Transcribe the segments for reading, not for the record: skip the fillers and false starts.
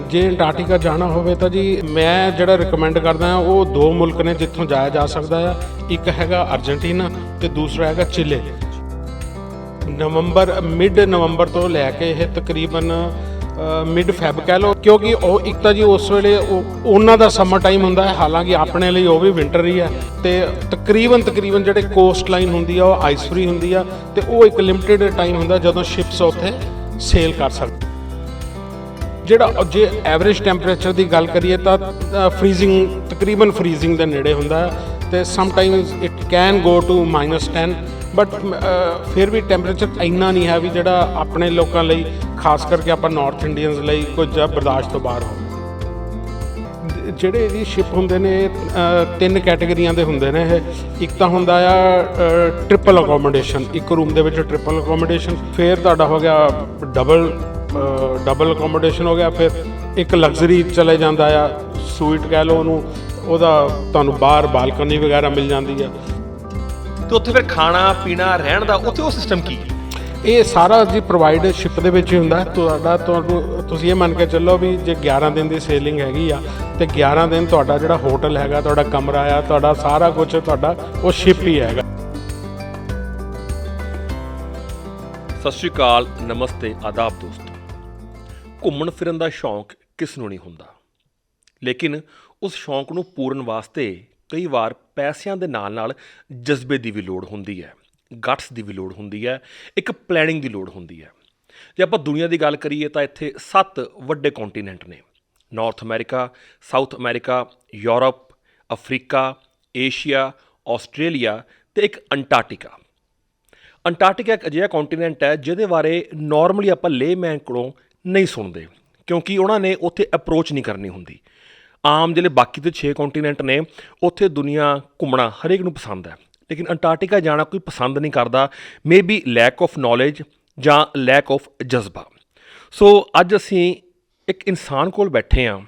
ਜੇ ਅੰਟਾਰਕਟਿਕਾ ਜਾਣਾ ਹੋਵੇ ਤਾਂ ਜੀ ਮੈਂ ਜਿਹੜਾ ਰਿਕਮੈਂਡ ਕਰਦਾ ਹਾਂ ਉਹ ਦੋ ਮੁਲਕ ਨੇ ਜਿੱਥੋਂ ਜਾਇਆ ਜਾ ਸਕਦਾ ਆ। ਇੱਕ ਹੈਗਾ ਅਰਜਨਟੀਨਾ ਤੇ ਦੂਸਰਾ ਹੈਗਾ ਚਿਲੇ। ਮਿਡ ਨਵੰਬਰ ਤੋਂ ਲੈ ਕੇ ਇਹ ਤਕਰੀਬਨ ਮਿਡ ਫੈਬ ਕਹਿ ਲਓ, ਕਿਉਂਕਿ ਉਹ ਇੱਕ ਤਾਂ ਜੀ ਉਸ ਵੇਲੇ ਉਹਨਾਂ ਦਾ ਸਮਰ ਟਾਈਮ ਹੁੰਦਾ ਹੈ, ਹਾਲਾਂਕਿ ਆਪਣੇ ਲਈ ਉਹ ਵੀ ਵਿੰਟਰ ਹੀ ਹੈ। ਤੇ ਤਕਰੀਬਨ ਜਿਹੜੇ ਕੋਸਟ ਲਾਈਨ ਹੁੰਦੀ ਆ ਉਹ ਆਈਸ ਫ੍ਰੀ ਹੁੰਦੀ ਆ, ਤੇ ਉਹ ਇੱਕ ਲਿਮਿਟਿਡ ਟਾਈਮ ਹੁੰਦਾ ਜਦੋਂ ਸ਼ਿਪਸ ਉੱਥੇ ਸੇਲ ਕਰ ਸਕਦੇ। ਜਿਹੜਾ ਜੇ ਐਵਰੇਜ ਟੈਂਪਰੇਚਰ ਦੀ ਗੱਲ ਕਰੀਏ ਤਾਂ ਤਕਰੀਬਨ ਫਰੀਜ਼ਿੰਗ ਦੇ ਨੇੜੇ ਹੁੰਦਾ ਹੈ, ਤੇ sometimes it can go to -10, but ਫਿਰ ਵੀ ਟੈਂਪਰੇਚਰ ਇੰਨਾ ਨਹੀਂ ਹੈ ਵੀ ਜਿਹੜਾ ਆਪਣੇ ਲੋਕਾਂ ਲਈ, ਖਾਸ ਕਰਕੇ ਆਪਾਂ ਨਾਰਥ ਇੰਡੀਅਨਸ ਲਈ ਕੁਝ ਬਰਦਾਸ਼ਤ ਤੋਂ ਬਾਹਰ ਹੋਵੇ। ਜਿਹੜੇ ਇਹਦੀ ਸ਼ਿਪ ਹੁੰਦੇ ਨੇ ਤਿੰਨ ਕੈਟੇਗਰੀਆਂ ਦੇ ਹੁੰਦੇ ਨੇ ਇਹ। ਇੱਕ ਤਾਂ ਹੁੰਦਾ ਆ ਟ੍ਰਿਪਲ ਅਕੋਮੋਡੇਸ਼ਨ, ਇੱਕ ਰੂਮ ਦੇ ਵਿੱਚ ਟ੍ਰਿਪਲ ਅਕੋਮੋਡੇਸ਼ਨ। ਫਿਰ ਤੁਹਾਡਾ ਹੋ ਗਿਆ ਡਬਲ ਅਕੋਮੋਡੇਸ਼ਨ ਹੋ ਗਿਆ। ਫਿਰ ਇੱਕ ਲਗਜ਼ਰੀ ਚਲੇ ਜਾਂਦਾ ਆ, ਸੂਈਟ ਕਹਿ ਲਓ ਉਹਨੂੰ, ਉਹਦਾ ਤੁਹਾਨੂੰ ਬਾਹਰ ਬਾਲਕਨੀ ਵਗੈਰਾ ਮਿਲ ਜਾਂਦੀ ਆ। ਤੇ ਉੱਥੇ ਫਿਰ ਖਾਣਾ ਪੀਣਾ ਰਹਿਣ ਦਾ ਉੱਥੇ ਉਹ ਸਿਸਟਮ ਕੀ? ਇਹ ਸਾਰਾ ਜੀ ਪ੍ਰੋਵਾਈਡ ਸ਼ਿਪ ਦੇ ਵਿੱਚ ਹੀ ਹੁੰਦਾ। ਤੁਹਾਨੂੰ ਤੁਸੀਂ ਇਹ ਮੰਨ ਕੇ ਚੱਲੋ ਵੀ ਜੇ 11 ਦਿਨ ਦੀ ਸੇਲਿੰਗ ਹੈਗੀ ਆ ਤੇ 11 ਦਿਨ ਤੁਹਾਡਾ ਜਿਹੜਾ ਹੋਟਲ ਹੈਗਾ, ਤੁਹਾਡਾ ਕਮਰਾ ਆ, ਤੁਹਾਡਾ ਸਾਰਾ ਕੁਝ ਤੁਹਾਡਾ ਉਹ ਸ਼ਿਪ ਹੀ ਹੈਗਾ। ਸਤਿ ਸ਼੍ਰੀ ਅਕਾਲ, ਨਮਸਤੇ, ਆਦਾਬ ਦੋਸਤੋ। ਘੁੰਮਣ ਫਿਰਨ ਦਾ ਸ਼ੌਂਕ ਕਿਸ ਨੂੰ ਨਹੀਂ ਹੁੰਦਾ, ਲੇਕਿਨ ਉਸ ਸ਼ੌਂਕ ਨੂੰ ਪੂਰਨ ਵਾਸਤੇ ਕਈ ਵਾਰ ਪੈਸਿਆਂ ਦੇ ਨਾਲ ਜਜ਼ਬੇ ਦੀ ਵੀ ਲੋੜ ਹੁੰਦੀ ਹੈ, ਗਟਸ ਦੀ ਵੀ ਲੋੜ ਹੁੰਦੀ ਹੈ, ਇੱਕ ਪਲੈਨਿੰਗ ਦੀ ਲੋੜ ਹੁੰਦੀ ਹੈ। ਜੇ ਆਪਾਂ ਦੁਨੀਆ ਦੀ ਗੱਲ ਕਰੀਏ ਤਾਂ ਇੱਥੇ 7 ਵੱਡੇ ਕੰਟੀਨੈਂਟ ਨੇ: north America, south America, Europe, Africa, Asia, Australia ਤੇ ਇੱਕ ਅੰਟਾਰਕਟਿਕਾ। ਅੰਟਾਰਕਟਿਕਾ ਇੱਕ ਅਜਿਹਾ ਕੰਟੀਨੈਂਟ ਹੈ ਜਿਹਦੇ ਬਾਰੇ ਨਾਰਮਲੀ ਆਪਾਂ ਲੇਮੈਨ ਕੋਲੋਂ ਨਹੀਂ ਸੁਣਦੇ, ਕਿਉਂਕਿ ਉਹਨਾਂ ਨੇ ਉੱਥੇ ਅਪਰੋਚ ਨਹੀਂ ਕਰਨੀ ਹੁੰਦੀ। ਆਮ ਜਿਹੜੇ ਬਾਕੀ ਦੇ 6 ਕੰਟੀਨੈਂਟ ਨੇ ਉੱਥੇ ਦੁਨੀਆ ਘੁੰਮਣਾ ਹਰੇਕ ਨੂੰ ਪਸੰਦ ਹੈ, ਲੇਕਿਨ ਅੰਟਾਰਕਟਿਕਾ ਜਾਣਾ ਕੋਈ ਪਸੰਦ ਨਹੀਂ ਕਰਦਾ। ਮੇਬੀ ਲੈਕ ਆਫ ਨੌਲੇਜ ਜਾਂ ਲੈਕ ਆਫ ਜਜ਼ਬਾ। ਸੋ ਅੱਜ ਅਸੀਂ ਇੱਕ ਇਨਸਾਨ ਕੋਲ ਬੈਠੇ ਹਾਂ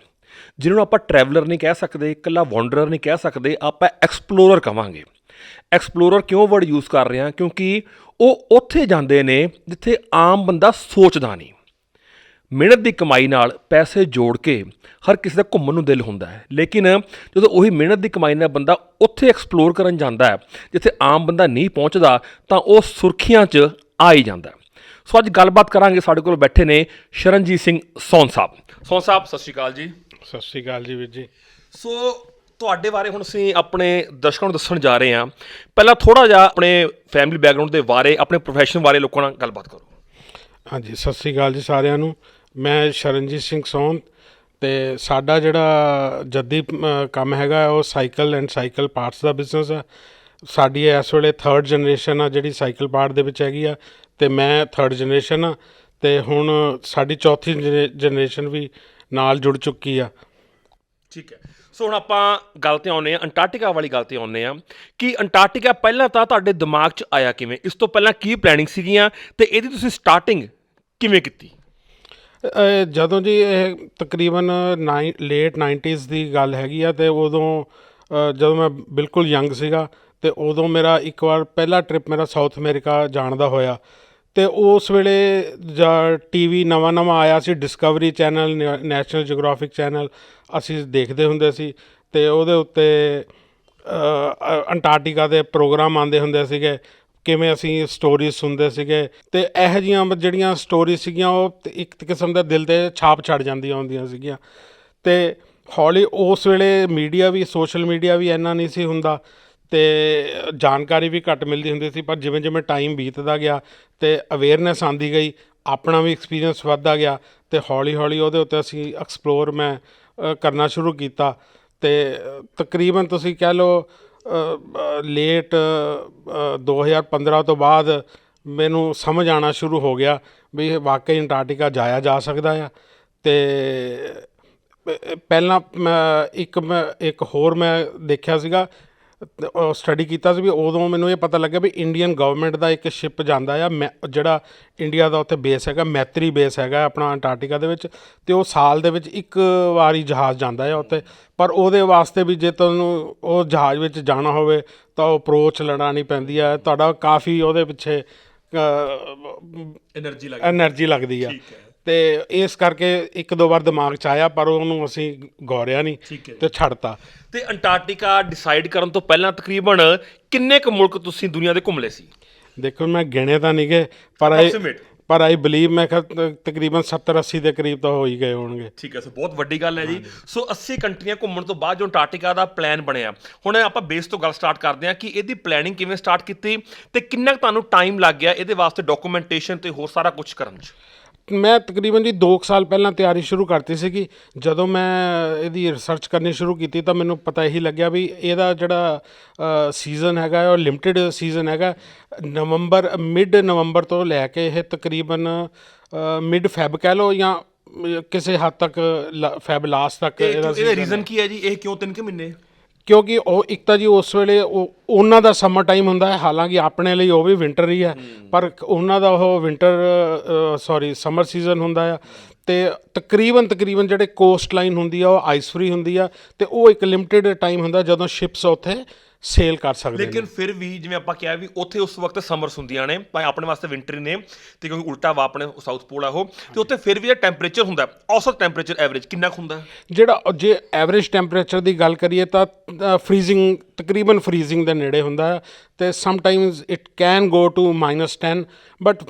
ਜਿਹਨੂੰ ਆਪਾਂ ਟਰੈਵਲਰ ਨਹੀਂ ਕਹਿ ਸਕਦੇ, ਇਕੱਲਾ ਵਾਂਡਰਰ ਨਹੀਂ ਕਹਿ ਸਕਦੇ, ਆਪਾਂ ਐਕਸਪਲੋਰਰ ਕਹਾਂਗੇ। ਐਕਸਪਲੋਰਰ ਕਿਉਂ ਵਰਡ ਯੂਜ਼ ਕਰ ਰਹੇ ਹਾਂ? ਕਿਉਂਕਿ ਉਹ ਉੱਥੇ ਜਾਂਦੇ ਨੇ ਜਿੱਥੇ ਆਮ ਬੰਦਾ ਸੋਚਦਾ ਨਹੀਂ। ਮਿਹਨਤ ਦੀ ਕਮਾਈ ਨਾਲ ਪੈਸੇ ਜੋੜ ਕੇ ਹਰ ਕਿਸੇ ਦਾ ਘੁੰਮਣ ਨੂੰ ਦਿਲ ਹੁੰਦਾ ਹੈ, ਲੇਕਿਨ ਜਦੋਂ ਉਹੀ ਮਿਹਨਤ ਦੀ ਕਮਾਈ ਨਾਲ ਬੰਦਾ ਉੱਥੇ ਐਕਸਪਲੋਰ ਕਰਨ ਜਾਂਦਾ ਹੈ ਜਿੱਥੇ ਆਮ ਬੰਦਾ ਨਹੀਂ ਪਹੁੰਚਦਾ, ਤਾਂ ਉਹ ਸੁਰਖੀਆਂ 'ਚ ਆ ਹੀ ਜਾਂਦਾ। ਸੋ ਅੱਜ ਗੱਲਬਾਤ ਕਰਾਂਗੇ। ਸਾਡੇ ਕੋਲ ਬੈਠੇ ਨੇ ਸ਼ਰਨਜੀਤ ਸਿੰਘ ਸੋਨ ਸਾਹਿਬ। ਸੋਨ ਸਾਹਿਬ, ਸਤਿ ਸ਼੍ਰੀ ਅਕਾਲ ਜੀ। ਸਤਿ ਸ਼੍ਰੀ ਅਕਾਲ ਜੀ ਵੀਰ ਜੀ। ਸੋ ਤੁਹਾਡੇ ਬਾਰੇ ਹੁਣ ਅਸੀਂ ਆਪਣੇ ਦਰਸ਼ਕਾਂ ਨੂੰ ਦੱਸਣ ਜਾ ਰਹੇ ਹਾਂ। ਪਹਿਲਾਂ ਥੋੜ੍ਹਾ ਜਿਹਾ ਆਪਣੇ ਫੈਮਿਲੀ ਬੈਕਗਰਾਊਂਡ ਦੇ ਬਾਰੇ, ਆਪਣੇ ਪ੍ਰੋਫੈਸ਼ਨ ਬਾਰੇ ਲੋਕਾਂ ਨਾਲ ਗੱਲਬਾਤ ਕਰੋ। ਹਾਂਜੀ, ਸਤਿ ਸ਼੍ਰੀ ਅਕਾਲ ਜੀ ਸਾਰਿਆਂ ਨੂੰ। ਮੈਂ ਸ਼ਰਨਜੀਤ ਸਿੰਘ ਸੋਨ, ਅਤੇ ਸਾਡਾ ਜਿਹੜਾ ਜੱਦੀ ਕੰਮ ਹੈਗਾ ਉਹ cycle and cycle parts the business ਹੈ। ਸਾਡੀ ਇਸ ਵੇਲੇ 3rd ਜਨਰੇਸ਼ਨ ਆ ਜਿਹੜੀ ਸਾਈਕਲ ਪਾਰਟ ਦੇ ਵਿੱਚ ਹੈਗੀ ਆ, ਅਤੇ ਮੈਂ 3rd ਜਨਰੇਸ਼ਨ ਆ, ਅਤੇ ਹੁਣ ਸਾਡੀ 4ਥੀ ਜਨਰੇਸ਼ਨ ਵੀ ਨਾਲ ਜੁੜ ਚੁੱਕੀ ਆ। ਠੀਕ ਹੈ। ਸੋ ਹੁਣ ਆਪਾਂ ਗੱਲ 'ਤੇ ਆਉਂਦੇ ਹਾਂ, ਅੰਟਾਰਕਟਿਕਾ ਵਾਲੀ ਗੱਲ 'ਤੇ ਆਉਂਦੇ ਹਾਂ ਕਿ ਅੰਟਾਰਕਟਿਕਾ ਪਹਿਲਾਂ ਤਾਂ ਤੁਹਾਡੇ ਦਿਮਾਗ 'ਚ ਆਇਆ ਕਿਵੇਂ? ਇਸ ਤੋਂ ਪਹਿਲਾਂ ਕੀ ਪਲੈਨਿੰਗ ਸੀਗੀਆਂ ਅਤੇ ਇਹਦੀ ਤੁਸੀਂ ਸਟਾਰਟਿੰਗ ਕਿਵੇਂ ਕੀਤੀ? ਜਦੋਂ ਜੀ ਇਹ ਤਕਰੀਬਨ ਲੇਟ 90s ਦੀ ਗੱਲ ਹੈਗੀ ਆ, ਅਤੇ ਉਦੋਂ ਜਦੋਂ ਮੈਂ ਬਿਲਕੁਲ ਯੰਗ ਸੀਗਾ, ਅਤੇ ਉਦੋਂ ਮੇਰਾ ਇੱਕ ਵਾਰ ਪਹਿਲਾ ਟ੍ਰਿਪ ਮੇਰਾ ਸਾਊਥ ਅਮਰੀਕਾ ਜਾਣ ਦਾ ਹੋਇਆ। ਅਤੇ ਉਸ ਵੇਲੇ TV ਨਵਾਂ ਆਇਆ ਸੀ, ਡਿਸਕਵਰੀ ਚੈਨਲ, ਨੈਸ਼ਨਲ ਜਿਓਗ੍ਰਾਫਿਕ ਚੈਨਲ ਅਸੀਂ ਦੇਖਦੇ ਹੁੰਦੇ ਸੀ, ਅਤੇ ਉਹਦੇ ਉੱਤੇ ਅੰਟਾਰਕਟਿਕਾ ਦੇ ਪ੍ਰੋਗਰਾਮ ਆਉਂਦੇ ਹੁੰਦੇ ਸੀਗੇ, ਕਿਵੇਂ ਅਸੀਂ ਸਟੋਰੀਜ਼ ਸੁਣਦੇ ਸੀਗੇ, ਅਤੇ ਇਹੋ ਜਿਹੀਆਂ ਜਿਹੜੀਆਂ ਸਟੋਰੀ ਸੀਗੀਆਂ ਉਹ ਇੱਕ ਕਿਸਮ ਦਾ ਦਿਲ 'ਤੇ ਛਾਪ ਛੱਡ ਜਾਂਦੀਆਂ ਹੁੰਦੀਆਂ ਸੀਗੀਆਂ। ਅਤੇ ਹੌਲੀ ਉਸ ਵੇਲੇ ਮੀਡੀਆ ਵੀ, ਸੋਸ਼ਲ ਮੀਡੀਆ ਵੀ ਇੰਨਾ ਨਹੀਂ ਸੀ ਹੁੰਦਾ, ਅਤੇ ਜਾਣਕਾਰੀ ਵੀ ਘੱਟ ਮਿਲਦੀ ਹੁੰਦੀ ਸੀ। ਪਰ ਜਿਵੇਂ ਟਾਈਮ ਬੀਤਦਾ ਗਿਆ ਅਤੇ ਅਵੇਅਰਨੈਸ ਆਉਂਦੀ ਗਈ, ਆਪਣਾ ਵੀ ਐਕਸਪੀਰੀਅੰਸ ਵੱਧਦਾ ਗਿਆ, ਅਤੇ ਹੌਲੀ ਉਹਦੇ ਉੱਤੇ ਅਸੀਂ ਐਕਸਪਲੋਰ ਮੈਂ ਕਰਨਾ ਸ਼ੁਰੂ ਕੀਤਾ। ਅਤੇ ਤਕਰੀਬਨ ਤੁਸੀਂ ਕਹਿ ਲਓ ਲੇਟ 2015 ਤੋਂ ਬਾਅਦ ਮੈਨੂੰ ਸਮਝ ਆਉਣਾ ਸ਼ੁਰੂ ਹੋ ਗਿਆ ਵੀ ਵਾਕਈ ਅੰਟਾਰਕਟਿਕਾ ਜਾਇਆ ਜਾ ਸਕਦਾ ਆ। ਅਤੇ ਪਹਿਲਾਂ ਇੱਕ ਹੋਰ ਮੈਂ ਦੇਖਿਆ ਸੀਗਾ, ਸਟੱਡੀ ਕੀਤਾ ਸੀ ਵੀ ਉਦੋਂ ਮੈਨੂੰ ਇਹ ਪਤਾ ਲੱਗਿਆ ਵੀ ਇੰਡੀਅਨ ਗਵਰਨਮੈਂਟ ਦਾ ਇੱਕ ਸ਼ਿਪ ਜਾਂਦਾ ਆ, ਜਿਹੜਾ ਇੰਡੀਆ ਦਾ ਉੱਥੇ ਬੇਸ ਹੈਗਾ, ਮੈਤਰੀ ਬੇਸ ਹੈਗਾ ਆਪਣਾ ਅੰਟਾਰਕਟਿਕਾ ਦੇ ਵਿੱਚ, ਅਤੇ ਉਹ ਸਾਲ ਦੇ ਵਿੱਚ ਇੱਕ ਵਾਰੀ ਜਹਾਜ਼ ਜਾਂਦਾ ਆ ਉੱਥੇ। ਪਰ ਉਹਦੇ ਵਾਸਤੇ ਵੀ ਜੇ ਤੁਹਾਨੂੰ ਉਹ ਜਹਾਜ਼ ਵਿੱਚ ਜਾਣਾ ਹੋਵੇ ਤਾਂ ਉਹ ਅਪਰੋਚ ਲਗਾਉਣੀ ਪੈਂਦੀ ਹੈ, ਤੁਹਾਡਾ ਕਾਫੀ ਉਹਦੇ ਪਿੱਛੇ ਐਨਰਜੀ ਲੱਗਦੀ ਆ। ਤੇ ਇਸ ਕਰਕੇ ਇੱਕ ਦੋ ਵਾਰ ਦਿਮਾਗ 'ਚ ਆਇਆ, ਪਰ ਉਹਨੂੰ ਅਸੀਂ ਗੌਰਿਆ ਨਹੀਂ ਠੀਕ ਹੈ ਜੀ। ਤੇ ਛੱਡਤਾ। ਤੇ ਅੰਟਾਰਕਟਿਕਾ ਡਿਸਾਈਡ ਕਰਨ ਤੋਂ ਪਹਿਲਾਂ ਤਕਰੀਬਨ ਕਿੰਨੇ ਕੁ ਮੁਲਕ ਤੁਸੀਂ ਦੁਨੀਆ ਦੇ ਘੁੰਮ ਲਏ ਸੀ? ਦੇਖੋ ਮੈਂ ਗਿਣੇ ਤਾਂ ਨਹੀਂ ਗਏ, ਪਰ ਆਈ ਬਲੀਵ ਮੈਂ ਕਿਹਾ ਤਕਰੀਬਨ 70-80 ਦੇ ਕਰੀਬ ਤਾਂ ਹੋ ਹੀ ਗਏ ਹੋਣਗੇ। ਠੀਕ ਹੈ, ਸੋ ਬਹੁਤ ਵੱਡੀ ਗੱਲ ਹੈ ਜੀ। ਸੋ 80 ਕੰਟਰੀਆਂ ਘੁੰਮਣ ਤੋਂ ਬਾਅਦ ਜੋ ਅੰਟਾਰਕਟਿਕਾ ਦਾ ਪਲਾਨ ਬਣਿਆ, ਹੁਣ ਆਪਾਂ ਬੇਸ ਤੋਂ ਗੱਲ ਸਟਾਰਟ ਕਰਦੇ ਹਾਂ ਕਿ ਇਹਦੀ ਪਲੈਨਿੰਗ ਕਿਵੇਂ ਸਟਾਰਟ ਕੀਤੀ ਤੇ ਕਿੰਨਾ ਕੁ ਤੁਹਾਨੂੰ ਟਾਈਮ ਲੱਗ ਗਿਆ ਇਹਦੇ ਵਾਸਤੇ ਡਾਕੂਮੈਂਟੇਸ਼ਨ ਤੇ ਹੋਰ ਸਾਰਾ ਕੁਝ ਕਰਨ 'ਚ? ਮੈਂ ਤਕਰੀਬਨ ਜੀ 2 ਸਾਲ ਪਹਿਲਾਂ ਤਿਆਰੀ ਸ਼ੁਰੂ ਕਰਤੀ ਸੀਗੀ। ਜਦੋਂ ਮੈਂ ਇਹਦੀ ਰਿਸਰਚ ਕਰਨੀ ਸ਼ੁਰੂ ਕੀਤੀ ਤਾਂ ਮੈਨੂੰ ਪਤਾ ਇਹੀ ਲੱਗਿਆ ਵੀ ਇਹਦਾ ਜਿਹੜਾ ਸੀਜ਼ਨ ਹੈਗਾ ਉਹ ਲਿਮਟਿਡ ਸੀਜ਼ਨ ਹੈਗਾ। ਮਿਡ ਨਵੰਬਰ ਤੋਂ ਲੈ ਕੇ ਇਹ ਤਕਰੀਬਨ ਮਿਡ ਫੈਬ ਕਹਿ ਲਓ ਜਾਂ ਕਿਸੇ ਹੱਦ ਤੱਕ ਫੈਬ ਲਾਸਟ ਤੱਕ ਇਹਦਾ ਰੀਜ਼ਨ ਕੀ ਹੈ ਜੀ? ਇਹ ਕਿਉਂ 3 ਮਹੀਨੇ? ਕਿਉਂਕਿ ਉਹ ਇੱਕ ਤਾਂ ਜੀ ਉਸ ਵੇਲੇ ਉਹਨਾਂ ਦਾ ਸਮਰ ਟਾਈਮ ਹੁੰਦਾ ਹੈ, ਹਾਲਾਂਕਿ ਆਪਣੇ ਲਈ ਉਹ ਵੀ ਵਿੰਟਰ ਹੀ ਹੈ, ਪਰ ਉਹਨਾਂ ਦਾ ਉਹ ਸਮਰ ਸੀਜ਼ਨ ਹੁੰਦਾ ਆ। ਤੇ ਤਕਰੀਬਨ ਜਿਹੜੇ ਕੋਸਟ ਲਾਈਨ ਹੁੰਦੀ ਆ ਉਹ ਆਈਸ ਫਰੀ ਹੁੰਦੀ ਆ, ਤੇ ਉਹ ਇੱਕ ਲਿਮਟਿਡ ਟਾਈਮ ਹੁੰਦਾ ਜਦੋਂ ਸ਼ਿਪਸ ਉੱਥੇ ਸੇਲ ਕਰ ਸਕਦੇ ਨੇ। ਲੇਕਿਨ ਫਿਰ ਵੀ ਜਿਵੇਂ ਆਪਾਂ ਕਿਹਾ ਵੀ ਉੱਥੇ ਉਸ ਵਕਤ ਸਮਰਸ ਹੁੰਦੀਆਂ ਨੇ, ਭਾਵੇਂ ਆਪਣੇ ਵਾਸਤੇ ਵਿੰਟਰ ਨੇ, ਤੇ ਕਿਉਂਕਿ ਉਲਟਾ ਵਾ ਆਪਣੇ ਸਾਊਥ ਪੋਲ ਆ ਉਹ, ਤੇ ਉੱਥੇ ਫਿਰ ਵੀ ਟੈਂਪਰੇਚਰ ਹੁੰਦਾ, ਔਸਤ ਟੈਂਪਰੇਚਰ ਐਵਰੇਜ ਕਿੰਨਾ ਕੁ ਹੁੰਦਾ? ਜਿਹੜਾ ਜੇ ਐਵਰੇਜ ਟੈਂਪਰੇਚਰ ਦੀ ਗੱਲ ਕਰੀਏ ਤਾਂ ਫਰੀਜ਼ਿੰਗ, ਤਕਰੀਬਨ ਫਰੀਜ਼ਿੰਗ ਦੇ ਨੇੜੇ ਹੁੰਦਾ ਹੈ, ਤੇ sometimes it can go to -10, but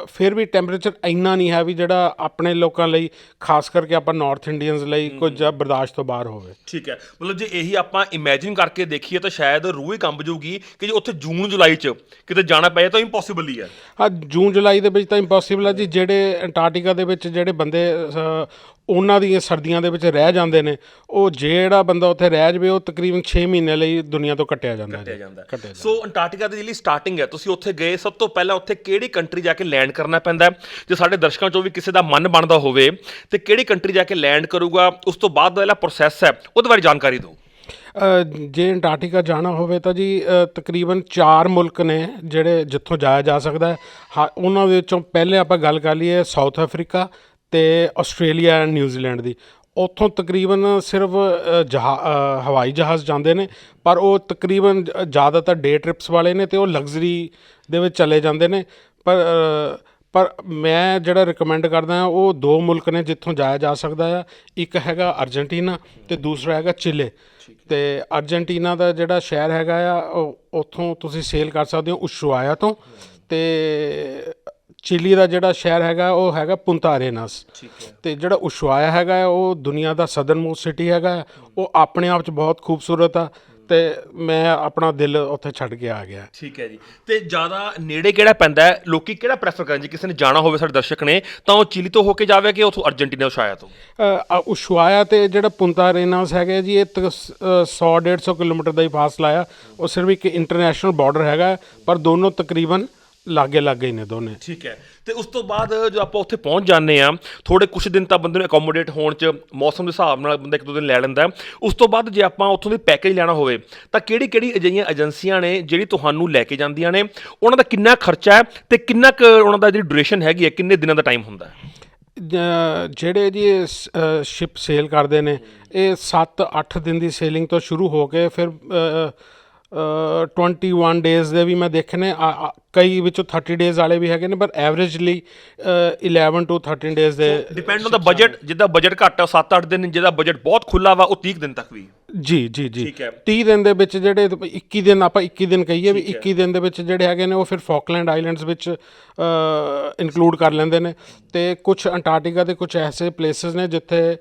ਫਿਰ ਵੀ ਟੈਂਪਰੇਚਰ ਇੰਨਾ ਨਹੀਂ ਹੈ ਵੀ ਜਿਹੜਾ ਆਪਣੇ ਲੋਕਾਂ ਲਈ, ਖਾਸ ਕਰਕੇ ਆਪਾਂ ਨਾਰਥ ਇੰਡੀਅਨਸ ਲਈ ਕੁਝ ਬਰਦਾਸ਼ਤ ਤੋਂ ਬਾਹਰ ਹੋਵੇ। ਠੀਕ ਹੈ, ਮਤਲਬ ਜੇ ਇਹੀ ਆਪਾਂ ਇਮੇਜਿਨ ਕਰਕੇ ਦੇਖੀਏ ਤਾਂ ਸ਼ਾਇਦ ਰੂਹ ਹੀ ਕੰਬ ਜਾਊਗੀ ਕਿ ਜੇ ਉੱਥੇ ਜੂਨ ਜੁਲਾਈ 'ਚ ਕਿਤੇ ਜਾਣਾ ਪਏ ਤਾਂ ਇੰਪੋਸੀਬਲ ਹੀ ਹੈ। ਹਾਂ, ਜੂਨ ਜੁਲਾਈ ਦੇ ਵਿੱਚ ਤਾਂ ਇੰਪੋਸੀਬਲ ਹੈ ਜੀ। ਜਿਹੜੇ ਅੰਟਾਰਕਟਿਕਾ ਦੇ ਵਿੱਚ ਜਿਹੜੇ ਬੰਦੇ ਉਹਨਾਂ ਦੀਆਂ ਸਰਦੀਆਂ ਦੇ ਵਿੱਚ ਰਹਿ ਜਾਂਦੇ ਨੇ, ਉਹ ਜਿਹੜਾ ਬੰਦਾ ਉੱਥੇ ਰਹਿ ਜਾਵੇ ਉਹ ਤਕਰੀਬਨ 6 ਮਹੀਨੇ ਲਈ ਦੁਨੀਆ ਤੋਂ ਕੱਟਿਆ ਜਾਂਦਾ। ਸੋ ਅੰਟਾਰਕਟਿਕਾ ਦੀ ਜਿਹੜੀ ਸਟਾਰਟਿੰਗ ਹੈ, ਤੁਸੀਂ ਉੱਥੇ ਗਏ, ਸਭ ਤੋਂ ਪਹਿਲਾਂ ਉੱਥੇ ਕਿਹੜੀ ਕੰਟਰੀ ਜਾ ਕੇ ਲੈਂਡ ਕਰਨਾ ਪੈਂਦਾ? ਜੇ ਸਾਡੇ ਦਰਸ਼ਕਾਂ 'ਚੋਂ ਵੀ ਕਿਸੇ ਦਾ ਮਨ ਬਣਦਾ ਹੋਵੇ ਤੇ ਕਿਹੜੀ ਕੰਟਰੀ ਜਾ ਕੇ ਲੈਂਡ ਕਰੂਗਾ, ਉਸ ਤੋਂ ਬਾਅਦ ਦਾ ਜਿਹੜਾ ਪ੍ਰੋਸੈਸ ਹੈ ਉਹਦੇ ਬਾਰੇ ਜਾਣਕਾਰੀ ਦਿਓ। ਜੇ ਅੰਟਾਰਕਟਿਕਾ ਜਾਣਾ ਹੋਵੇ ਤਾਂ ਜੀ ਤਕਰੀਬਨ 4 ਮੁਲਕ ਨੇ ਜਿਹੜੇ ਜਿੱਥੋਂ ਜਾਇਆ ਜਾ ਸਕਦਾ ਹੈ। ਉਹਨਾਂ ਵਿੱਚੋਂ ਪਹਿਲੇ ਆਪਾਂ ਗੱਲ ਕਰ ਲਈਏ ਸਾਊਥ ਅਫਰੀਕਾ ਤੇ ਆਸਟ੍ਰੇਲੀਆ ਐਂਡ ਨਿਊਜ਼ੀਲੈਂਡ ਦੀ। ਉੱਥੋਂ ਤਕਰੀਬਨ ਸਿਰਫ ਹਵਾਈ ਜਹਾਜ਼ ਜਾਂਦੇ ਨੇ, ਪਰ ਉਹ ਤਕਰੀਬਨ ਜ਼ਿਆਦਾਤਰ ਡੇ ਟ੍ਰਿਪਸ ਵਾਲੇ ਨੇ, ਤੇ ਉਹ ਲਗਜ਼ਰੀ ਦੇ ਵਿੱਚ ਚਲੇ ਜਾਂਦੇ ਨੇ। ਪਰ ਮੈਂ ਜਿਹੜਾ ਰਿਕਮੈਂਡ ਕਰਦਾ ਹਾਂ ਉਹ 2 ਮੁਲਕ ਨੇ ਜਿੱਥੋਂ ਜਾਇਆ ਜਾ ਸਕਦਾ ਆ। ਇੱਕ ਹੈਗਾ ਅਰਜਨਟੀਨਾ ਤੇ ਦੂਸਰਾ ਹੈਗਾ ਚਿਲੇ। ਤੇ ਅਰਜਨਟੀਨਾ ਦਾ ਜਿਹੜਾ ਸ਼ਹਿਰ ਹੈਗਾ ਆ ਉੱਥੋਂ ਤੁਸੀਂ ਸੇਲ ਕਰ ਸਕਦੇ ਹੋ ਉਸ਼ੂਆਇਆ ਤੋਂ, ਤੇ ਚਿਲੀ ਦਾ ਜਿਹੜਾ ਸ਼ਹਿਰ ਹੈਗਾ ਉਹ ਹੈਗਾ ਪੁੰਤਾ ਅਰੇਨਾਸ। ਤੇ ਜਿਹੜਾ ਉਸ਼ੂਆਇਆ ਹੈਗਾ ਉਹ ਦੁਨੀਆ ਦਾ ਸਦਰਨ ਮੋਸਟ ਸਿਟੀ ਹੈਗਾ। ਉਹ ਆਪਣੇ ਆਪ 'ਚ ਬਹੁਤ ਖੂਬਸੂਰਤ ਆ, ਤੇ ਮੈਂ ਆਪਣਾ ਦਿਲ ਉੱਥੇ ਛੱਡ ਕੇ ਆ ਗਿਆ। ਠੀਕ ਹੈ ਜੀ। ਤੇ ਜ਼ਿਆਦਾ ਨੇੜੇ ਕਿਹੜਾ ਪੈਂਦਾ ਹੈ? ਲੋਕੀ ਕਿਹੜਾ ਪ੍ਰੈਫਰ ਕਰਨ? ਜੇ ਕਿਸੇ ਨੇ ਜਾਣਾ ਹੋਵੇ, ਸਾਡੇ ਦਰਸ਼ਕ ਨੇ, ਤਾਂ ਉਹ ਚਿਲੀ ਤੋਂ ਹੋ ਕੇ ਜਾਵੇ ਕਿ ਉੱਥੋਂ ਅਰਜਨਟੀਨਾ ਉਸ਼ਾਇਆ ਤੋਂ? ਉਸ਼ੂਆਇਆ ਤੇ ਜਿਹੜਾ ਪੁੰਤਾ ਅਰੇਨਾਸ ਹੈਗਾ ਜੀ, ਇਹ 100-150 ਕਿਲੋਮੀਟਰ ਦਾ ਹੀ ਫਾਸਲਾ ਆ। ਉਹ ਸਿਰਫ ਇੱਕ ਇੰਟਰਨੈਸ਼ਨਲ ਬਾਰਡਰ ਹੈਗਾ, ਪਰ ਦੋਨੋਂ ਤਕਰੀਬਨ ਲਾਗੇ ਹੀ ਨੇ ਦੋਨੇ। ਠੀਕ ਹੈ। ਤੇ ਉਸ ਤੋਂ ਬਾਅਦ ਜੋ ਆਪਾਂ ਉੱਥੇ ਪਹੁੰਚ ਜਾਂਦੇ ਆ, ਥੋੜੇ ਕੁਛ ਦਿਨ ਤਾਂ ਬੰਦੇ ਨੂੰ ਅਕੋਮੋਡੇਟ ਹੋਣ 'ਚ ਮੌਸਮ ਦੇ ਹਿਸਾਬ ਨਾਲ ਬੰਦਾ 1-2 ਦਿਨ ਲੈ ਲੈਂਦਾ। ਉਸ ਤੋਂ ਬਾਅਦ ਜੇ ਆਪਾਂ ਉੱਥੋਂ ਦੀ ਪੈਕੇਜ ਲੈਣਾ ਹੋਵੇ ਤਾਂ ਕਿਹੜੀ ਅਜਿਹੀਆਂ ਏਜੰਸੀਆਂ ਨੇ ਜਿਹੜੀ ਤੁਹਾਨੂੰ ਲੈ ਕੇ ਜਾਂਦੀਆਂ ਨੇ? ਉਹਨਾਂ ਦਾ ਕਿੰਨਾ ਖਰਚਾ ਹੈ ਤੇ ਕਿੰਨਾ ਕੁ ਉਹਨਾਂ ਦਾ ਜਿਹੜੀ ਡਿਊਰੇਸ਼ਨ ਹੈਗੀ ਹੈ, ਕਿੰਨੇ ਦਿਨਾਂ ਦਾ ਟਾਈਮ ਹੁੰਦਾ ਹੈ? ਜਿਹੜੇ ਜੀ ਸ਼ਿਪ ਸੇਲ ਕਰਦੇ ਨੇ, ਇਹ 7-8 ਦਿਨ ਦੀ ਸੇਲਿੰਗ ਤੋਂ ਸ਼ੁਰੂ ਹੋ ਕੇ ਫਿਰ 21 ਡੇਜ਼ ਦੇ ਵੀ ਮੈਂ ਦੇਖੇ ਨੇ, ਕਈ ਵਿੱਚੋਂ 30 ਡੇਜ਼ ਵਾਲੇ ਵੀ ਹੈਗੇ ਨੇ, ਪਰ ਐਵਰੇਜਲੀ 11 to 13 ਡੇਜ਼ ਦੇ। Depend on the budget. ਜਿੱਦਾਂ ਬਜਟ ਘੱਟ ਆ 7-8 ਦਿਨ, ਜਿਹਦਾ ਬਜਟ ਬਹੁਤ ਖੁੱਲਾ ਵਾ ਉਹ 30 ਦਿਨ ਤੱਕ ਵੀ। ਜੀ 30 ਦਿਨ ਦੇ ਵਿੱਚ ਜਿਹੜੇ 21 ਦਿਨ, ਆਪਾਂ 21 ਦਿਨ ਕਹੀਏ ਵੀ 21 ਦਿਨ ਦੇ ਵਿੱਚ ਜਿਹੜੇ ਹੈਗੇ ਨੇ ਉਹ ਫਿਰ ਫਾਕਲੈਂਡ ਆਈਲੈਂਡਸ ਵਿੱਚ ਇਨਕਲੂਡ ਕਰ ਲੈਂਦੇ ਨੇ। ਤੇ ਕੁਛ ਅੰਟਾਰਕਟਿਕਾ ਦੇ ਕੁਛ ਐਸੇ ਪਲੇਸਿਸ ਨੇ ਜਿੱਥੇ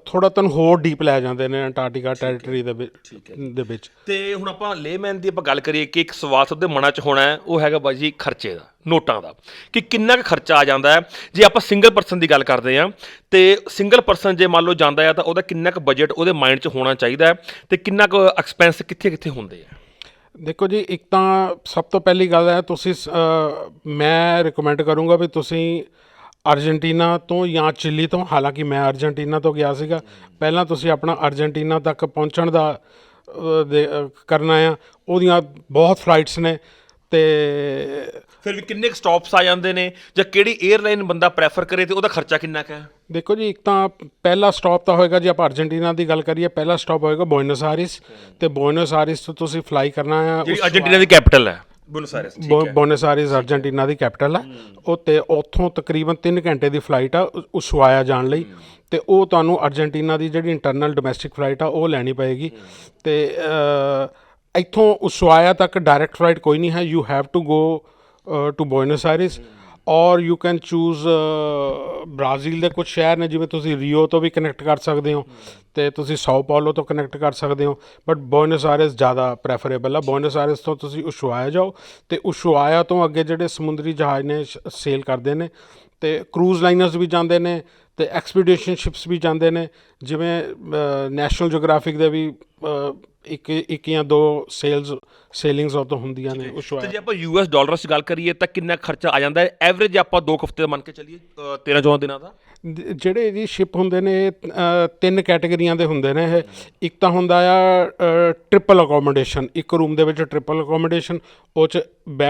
ਥੋੜਾ ਤੁਹਾਨੂੰ ਹੋਰ ਡੀਪ ਲੈ ਜਾਂਦੇ ਨੇ ਅੰਟਾਰਕਟਿਕਾ ਟੈਰੀਟਰੀ ਦੇ ਵਿੱਚ। ਤੇ ਹੁਣ ਆਪਾਂ ਲੇਮੈਨ ਦੀ ਆਪਾਂ ਗੱਲ ਕਰੀਏ ਕਿ ਇੱਕ ਸਵਾਲ ਸਭ ਦੇ ਮਨਾਂ 'ਚ ਹੋਣਾ ਹੈ, ਉਹ ਹੈਗਾ ਬਾਈ ਜੀ ਖਰਚੇ ਦਾ, ਨੋਟਾਂ ਦਾ, ਕਿ ਕਿੰਨਾ ਕੁ ਖਰਚਾ ਆ ਜਾਂਦਾ ਹੈ। ਜੇ ਆਪਾਂ ਸਿੰਗਲ ਪਰਸਨ ਦੀ ਗੱਲ ਕਰਦੇ ਹਾਂ, ਤੇ ਸਿੰਗਲ ਪਰਸਨ ਜੇ ਮੰਨ ਲਓ ਜਾਂਦਾ ਆ ਤਾਂ ਉਹਦਾ ਕਿੰਨਾ ਕੁ ਬਜਟ ਉਹਦੇ ਮਾਈਂਡ 'ਚ ਹੋਣਾ ਚਾਹੀਦਾ ਹੈ, ਤੇ ਕਿੰਨਾ ਕੁ ਐਕਸਪੈਂਸ ਕਿੱਥੇ ਹੁੰਦੇ ਆ? ਦੇਖੋ ਜੀ, ਇੱਕ ਤਾਂ ਸਭ ਤੋਂ ਪਹਿਲੀ ਗੱਲ ਹੈ, ਤੁਸੀਂ ਮੈਂ ਰਿਕਮੈਂਡ ਕਰੂੰਗਾ ਵੀ ਤੁਸੀਂ ਅਰਜਨਟੀਨਾ ਤੋਂ ਜਾਂ ਚਿਲੀ ਤੋਂ, ਹਾਲਾਂਕਿ ਮੈਂ ਅਰਜਨਟੀਨਾ ਤੋਂ ਗਿਆ ਸੀਗਾ, ਪਹਿਲਾਂ ਤੁਸੀਂ ਆਪਣਾ ਅਰਜਨਟੀਨਾ ਤੱਕ ਪਹੁੰਚਣ ਦਾ ਕਰਨਾ ਆ। ਉਹਦੀਆਂ ਬਹੁਤ ਫਲਾਈਟਸ ਨੇ, ਤੇ ਫਿਰ ਵੀ ਕਿੰਨੇ ਕੁ ਸਟਾਪਸ ਆ ਜਾਂਦੇ ਨੇ, ਜਾਂ ਕਿਹੜੀ 에ਅਰਲਾਈਨ ਬੰਦਾ ਪ੍ਰੈਫਰ ਕਰੇ ਤੇ ਉਹਦਾ ਖਰਚਾ ਕਿੰਨਾ ਕੁ ਹੈ? ਦੇਖੋ ਜੀ, ਇੱਕ ਤਾਂ ਪਹਿਲਾ ਸਟਾਪ ਤਾਂ ਹੋਏਗਾ, ਜੇ ਆਪਾਂ ਅਰਜਨਟੀਨਾ ਦੀ ਗੱਲ ਕਰੀਏ, ਪਹਿਲਾ ਸਟਾਪ ਹੋਏਗਾ ਬੁਏਨਸ ਆਇਰਸ। ਤੇ ਬੁਏਨਸ ਆਇਰਸ ਤੋਂ ਤੁਸੀਂ ਫਲਾਈ ਕਰਨਾ ਆ, ਜਿਹੜੀ ਅਰਜਨਟੀਨਾ ਦੀ ਕੈਪੀਟਲ ਹੈ। ਬੋਨਸ ਆਇਰਸ ਠੀਕ ਹੈ। ਬੋਨਸ ਆਇਰਸ ਅਰਜਨਟੀਨਾ ਦੀ ਕੈਪੀਟਲ ਹੈ। ਉਹ ਤੇ ਉੱਥੋਂ ਤਕਰੀਬਨ 3 ਘੰਟੇ ਦੀ ਫਲਾਈਟ ਆ ਉਸ਼ਵਾਇਆ ਜਾਣ ਲਈ, ਤੇ ਉਹ ਤੁਹਾਨੂੰ ਅਰਜਨਟੀਨਾ ਦੀ ਜਿਹੜੀ ਇੰਟਰਨਲ ਡੋਮੈਸਟਿਕ ਫਲਾਈਟ ਆ ਉਹ ਲੈਣੀ ਪਏਗੀ। ਤੇ ਇੱਥੋਂ ਉਸ਼ਵਾਇਆ ਤੱਕ ਡਾਇਰੈਕਟ ਫਲਾਈਟ ਕੋਈ ਨਹੀਂ ਹੈ। You have to go to Buenos Aires, or you can choose Brazil ਦੇ ਕੁਝ ਸ਼ਹਿਰ ਨੇ, ਜਿਵੇਂ ਤੁਸੀਂ ਰੀਓ ਤੋਂ ਵੀ ਕਨੈਕਟ ਕਰ ਸਕਦੇ ਹੋ, ਅਤੇ ਤੁਸੀਂ ਸਾਓ ਪਾਓਲੋ ਤੋਂ ਕਨੈਕਟ ਕਰ ਸਕਦੇ ਹੋ, ਬਟ ਬੋਨਸ ਆਇਰਸ ਜ਼ਿਆਦਾ ਪ੍ਰੈਫਰੇਬਲ ਆ। ਬੋਨਸ ਆਇਰਸ ਤੋਂ ਤੁਸੀਂ ਉਸ਼ਵਾਇਆ ਜਾਓ, ਅਤੇ ਉਸ਼ਵਾਇਆ ਤੋਂ ਅੱਗੇ ਜਿਹੜੇ ਸਮੁੰਦਰੀ ਜਹਾਜ਼ ਨੇ ਸੇਲ ਕਰਦੇ ਨੇ, ਅਤੇ ਕਰੂਜ਼ ਲਾਈਨਰਸ ਵੀ ਜਾਂਦੇ ਨੇ, ਅਤੇ ਐਕਸਪੀਡੀਸ਼ਨ ਸ਼ਿਪਸ ਵੀ ਜਾਂਦੇ ਨੇ, ਜਿਵੇਂ ਨੈਸ਼ਨਲ ਜੋਗ੍ਰਾਫਿਕ ਦੇ ਵੀ ਇੱਕ ਜਾਂ ਦੋ ਸੇਲਿੰਗਸ ਉਹ ਤੋਂ ਹੁੰਦੀਆਂ ਨੇ। ਤੇ ਜੇ ਆਪਾਂ US ਡਾਲਰ 'ਚ ਗੱਲ ਕਰੀਏ ਤਾਂ ਕਿੰਨਾ ਖਰਚਾ ਆ ਜਾਂਦਾ ਹੈ ਐਵਰੇਜ, ਆਪਾਂ 2 ਹਫ਼ਤੇ ਦਾ ਮੰਨ ਕੇ ਚੱਲੀਏ 13-14 ਦਿਨਾਂ ਦਾ? ਜਿਹੜੇ ਜੀ ਸ਼ਿਪ ਹੁੰਦੇ ਨੇ 3 ਕੈਟੇਗਰੀਆਂ ਦੇ ਹੁੰਦੇ ਨੇ ਇਹ। ਇੱਕ ਤਾਂ ਹੁੰਦਾ ਆ ਟ੍ਰਿਪਲ ਅਕੋਮੋਡੇਸ਼ਨ, ਇੱਕ ਰੂਮ ਦੇ ਵਿੱਚ ਟ੍ਰਿਪਲ ਅਕੋਮੋਡੇਸ਼ਨ, ਉਹ 'ਚ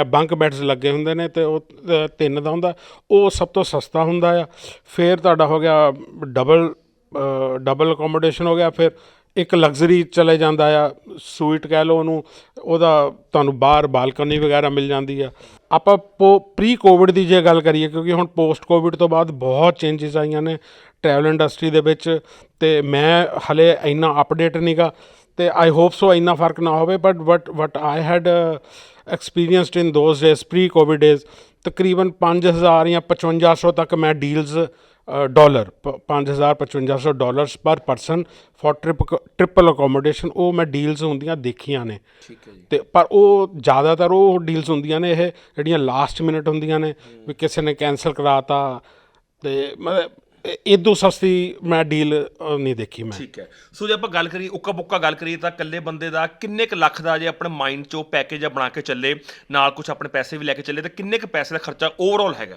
ਬੰਕ ਬੈਡਸ ਲੱਗੇ ਹੁੰਦੇ ਨੇ, ਅਤੇ ਉਹ 3 ਦਾ ਹੁੰਦਾ, ਉਹ ਸਭ ਤੋਂ ਸਸਤਾ ਹੁੰਦਾ ਆ। ਫਿਰ ਤੁਹਾਡਾ ਹੋ ਗਿਆ ਡਬਲ ਅਕੋਮੋਡੇਸ਼ਨ ਹੋ ਗਿਆ, ਫਿਰ ਇੱਕ ਲਗਜ਼ਰੀ ਚਲੇ ਜਾਂਦਾ ਆ, ਸੂਈਟ ਕਹਿ ਲਓ ਉਹਨੂੰ, ਉਹਦਾ ਤੁਹਾਨੂੰ ਬਾਹਰ ਬਾਲਕਨੀ ਵਗੈਰਾ ਮਿਲ ਜਾਂਦੀ ਆ। ਆਪਾਂ ਪ੍ਰੀ ਕੋਵਿਡ ਦੀ ਜੇ ਗੱਲ ਕਰੀਏ, ਕਿਉਂਕਿ ਹੁਣ ਪੋਸਟ ਕੋਵਿਡ ਤੋਂ ਬਾਅਦ ਬਹੁਤ ਚੇਂਜਿਸ ਆਈਆਂ ਨੇ ਟਰੈਵਲ ਇੰਡਸਟਰੀ ਦੇ ਵਿੱਚ, ਅਤੇ ਮੈਂ ਹਲੇ ਇੰਨਾ ਅਪਡੇਟ ਨੀਗਾ, ਅਤੇ ਆਈ ਹੋਪ ਸੋ ਇੰਨਾ ਫਰਕ ਨਾ ਹੋਵੇ, but what I had experienced in those days, pre Covid days, ਤਕਰੀਬਨ 5000 ਜਾਂ 5500 ਤੱਕ ਮੈਂ ਡੀਲਸ ਡਾਲਰ, $5,000-$5,500 ਪਰ ਪਰਸਨ ਫॉर ਟ੍ਰਿਪਲ ਅਕੋਮੋਡੇਸ਼ਨ, ਉਹ ਮੈਂ ਡੀਲਸ ਹੁੰਦੀਆਂ ਦੇਖੀਆਂ ਨੇ। ਠੀਕ ਹੈ ਜੀ। ਅਤੇ ਪਰ ਉਹ ਜ਼ਿਆਦਾਤਰ ਉਹ ਡੀਲਸ ਹੁੰਦੀਆਂ ਨੇ ਇਹ ਜਿਹੜੀਆਂ ਲਾਸਟ ਮਿੰਟ ਹੁੰਦੀਆਂ ਨੇ, ਵੀ ਕਿਸੇ ਨੇ ਕੈਂਸਲ ਕਰਾਤਾ, ਅਤੇ ਮਤਲਬ ਇਦੋਂ ਸਸਤੀ ਮੈਂ ਡੀਲ ਨਹੀਂ ਦੇਖੀ ਮੈਂ। ਠੀਕ ਹੈ। ਸੋ ਜੇ ਆਪਾਂ ਗੱਲ ਕਰੀਏ ਉੱਕਾ ਪੁੱਕਾ ਗੱਲ ਕਰੀਏ ਤਾਂ ਇਕੱਲੇ ਬੰਦੇ ਦਾ ਕਿੰਨੇ ਕੁ ਲੱਖ ਦਾ ਜੇ ਆਪਣੇ ਮਾਈਂਡ 'ਚੋਂ ਪੈਕੇਜ ਬਣਾ ਕੇ ਚੱਲੇ, ਨਾਲ ਕੁਛ ਆਪਣੇ ਪੈਸੇ ਵੀ ਲੈ ਕੇ ਚੱਲੇ, ਤਾਂ ਕਿੰਨੇ ਕੁ ਪੈਸੇ ਦਾ ਖਰਚਾ ਓਵਰਆਲ ਹੈਗਾ?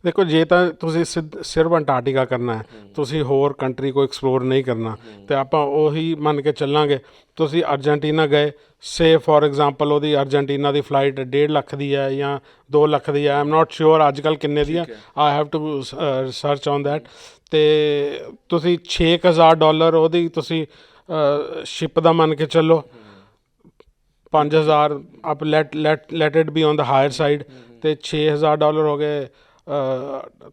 ਦੇਖੋ, ਜੇ ਤਾਂ ਤੁਸੀਂ ਸਿਰਫ ਅੰਟਾਰਕਟਿਕਾ ਕਰਨਾ ਹੈ, ਤੁਸੀਂ ਹੋਰ ਕੰਟਰੀ ਕੋਈ ਐਕਸਪਲੋਰ ਨਹੀਂ ਕਰਨਾ, ਅਤੇ ਆਪਾਂ ਉਹੀ ਮੰਨ ਕੇ ਚੱਲਾਂਗੇ। ਤੁਸੀਂ ਅਰਜਨਟੀਨਾ ਗਏ, ਸੇ ਫੋਰ ਐਗਜ਼ਾਮਪਲ ਉਹਦੀ ਅਰਜਨਟੀਨਾ ਦੀ ਫਲਾਈਟ 1.5 ਲੱਖ ਦੀ ਹੈ ਜਾਂ 2 ਲੱਖ ਦੀ ਹੈ, ਆਈ ਐਮ ਨਾਟ ਸ਼ੋਰ ਅੱਜ ਕੱਲ੍ਹ ਕਿੰਨੇ ਦੀ ਹੈ, I have to search on that. ਅਤੇ ਤੁਸੀਂ $6,000 ਉਹਦੀ ਤੁਸੀਂ ਸ਼ਿਪ ਦਾ ਮੰਨ ਕੇ ਚੱਲੋ, 5,000 up let it be on the higher side, ਅਤੇ $6,000 ਹੋ ਗਏ,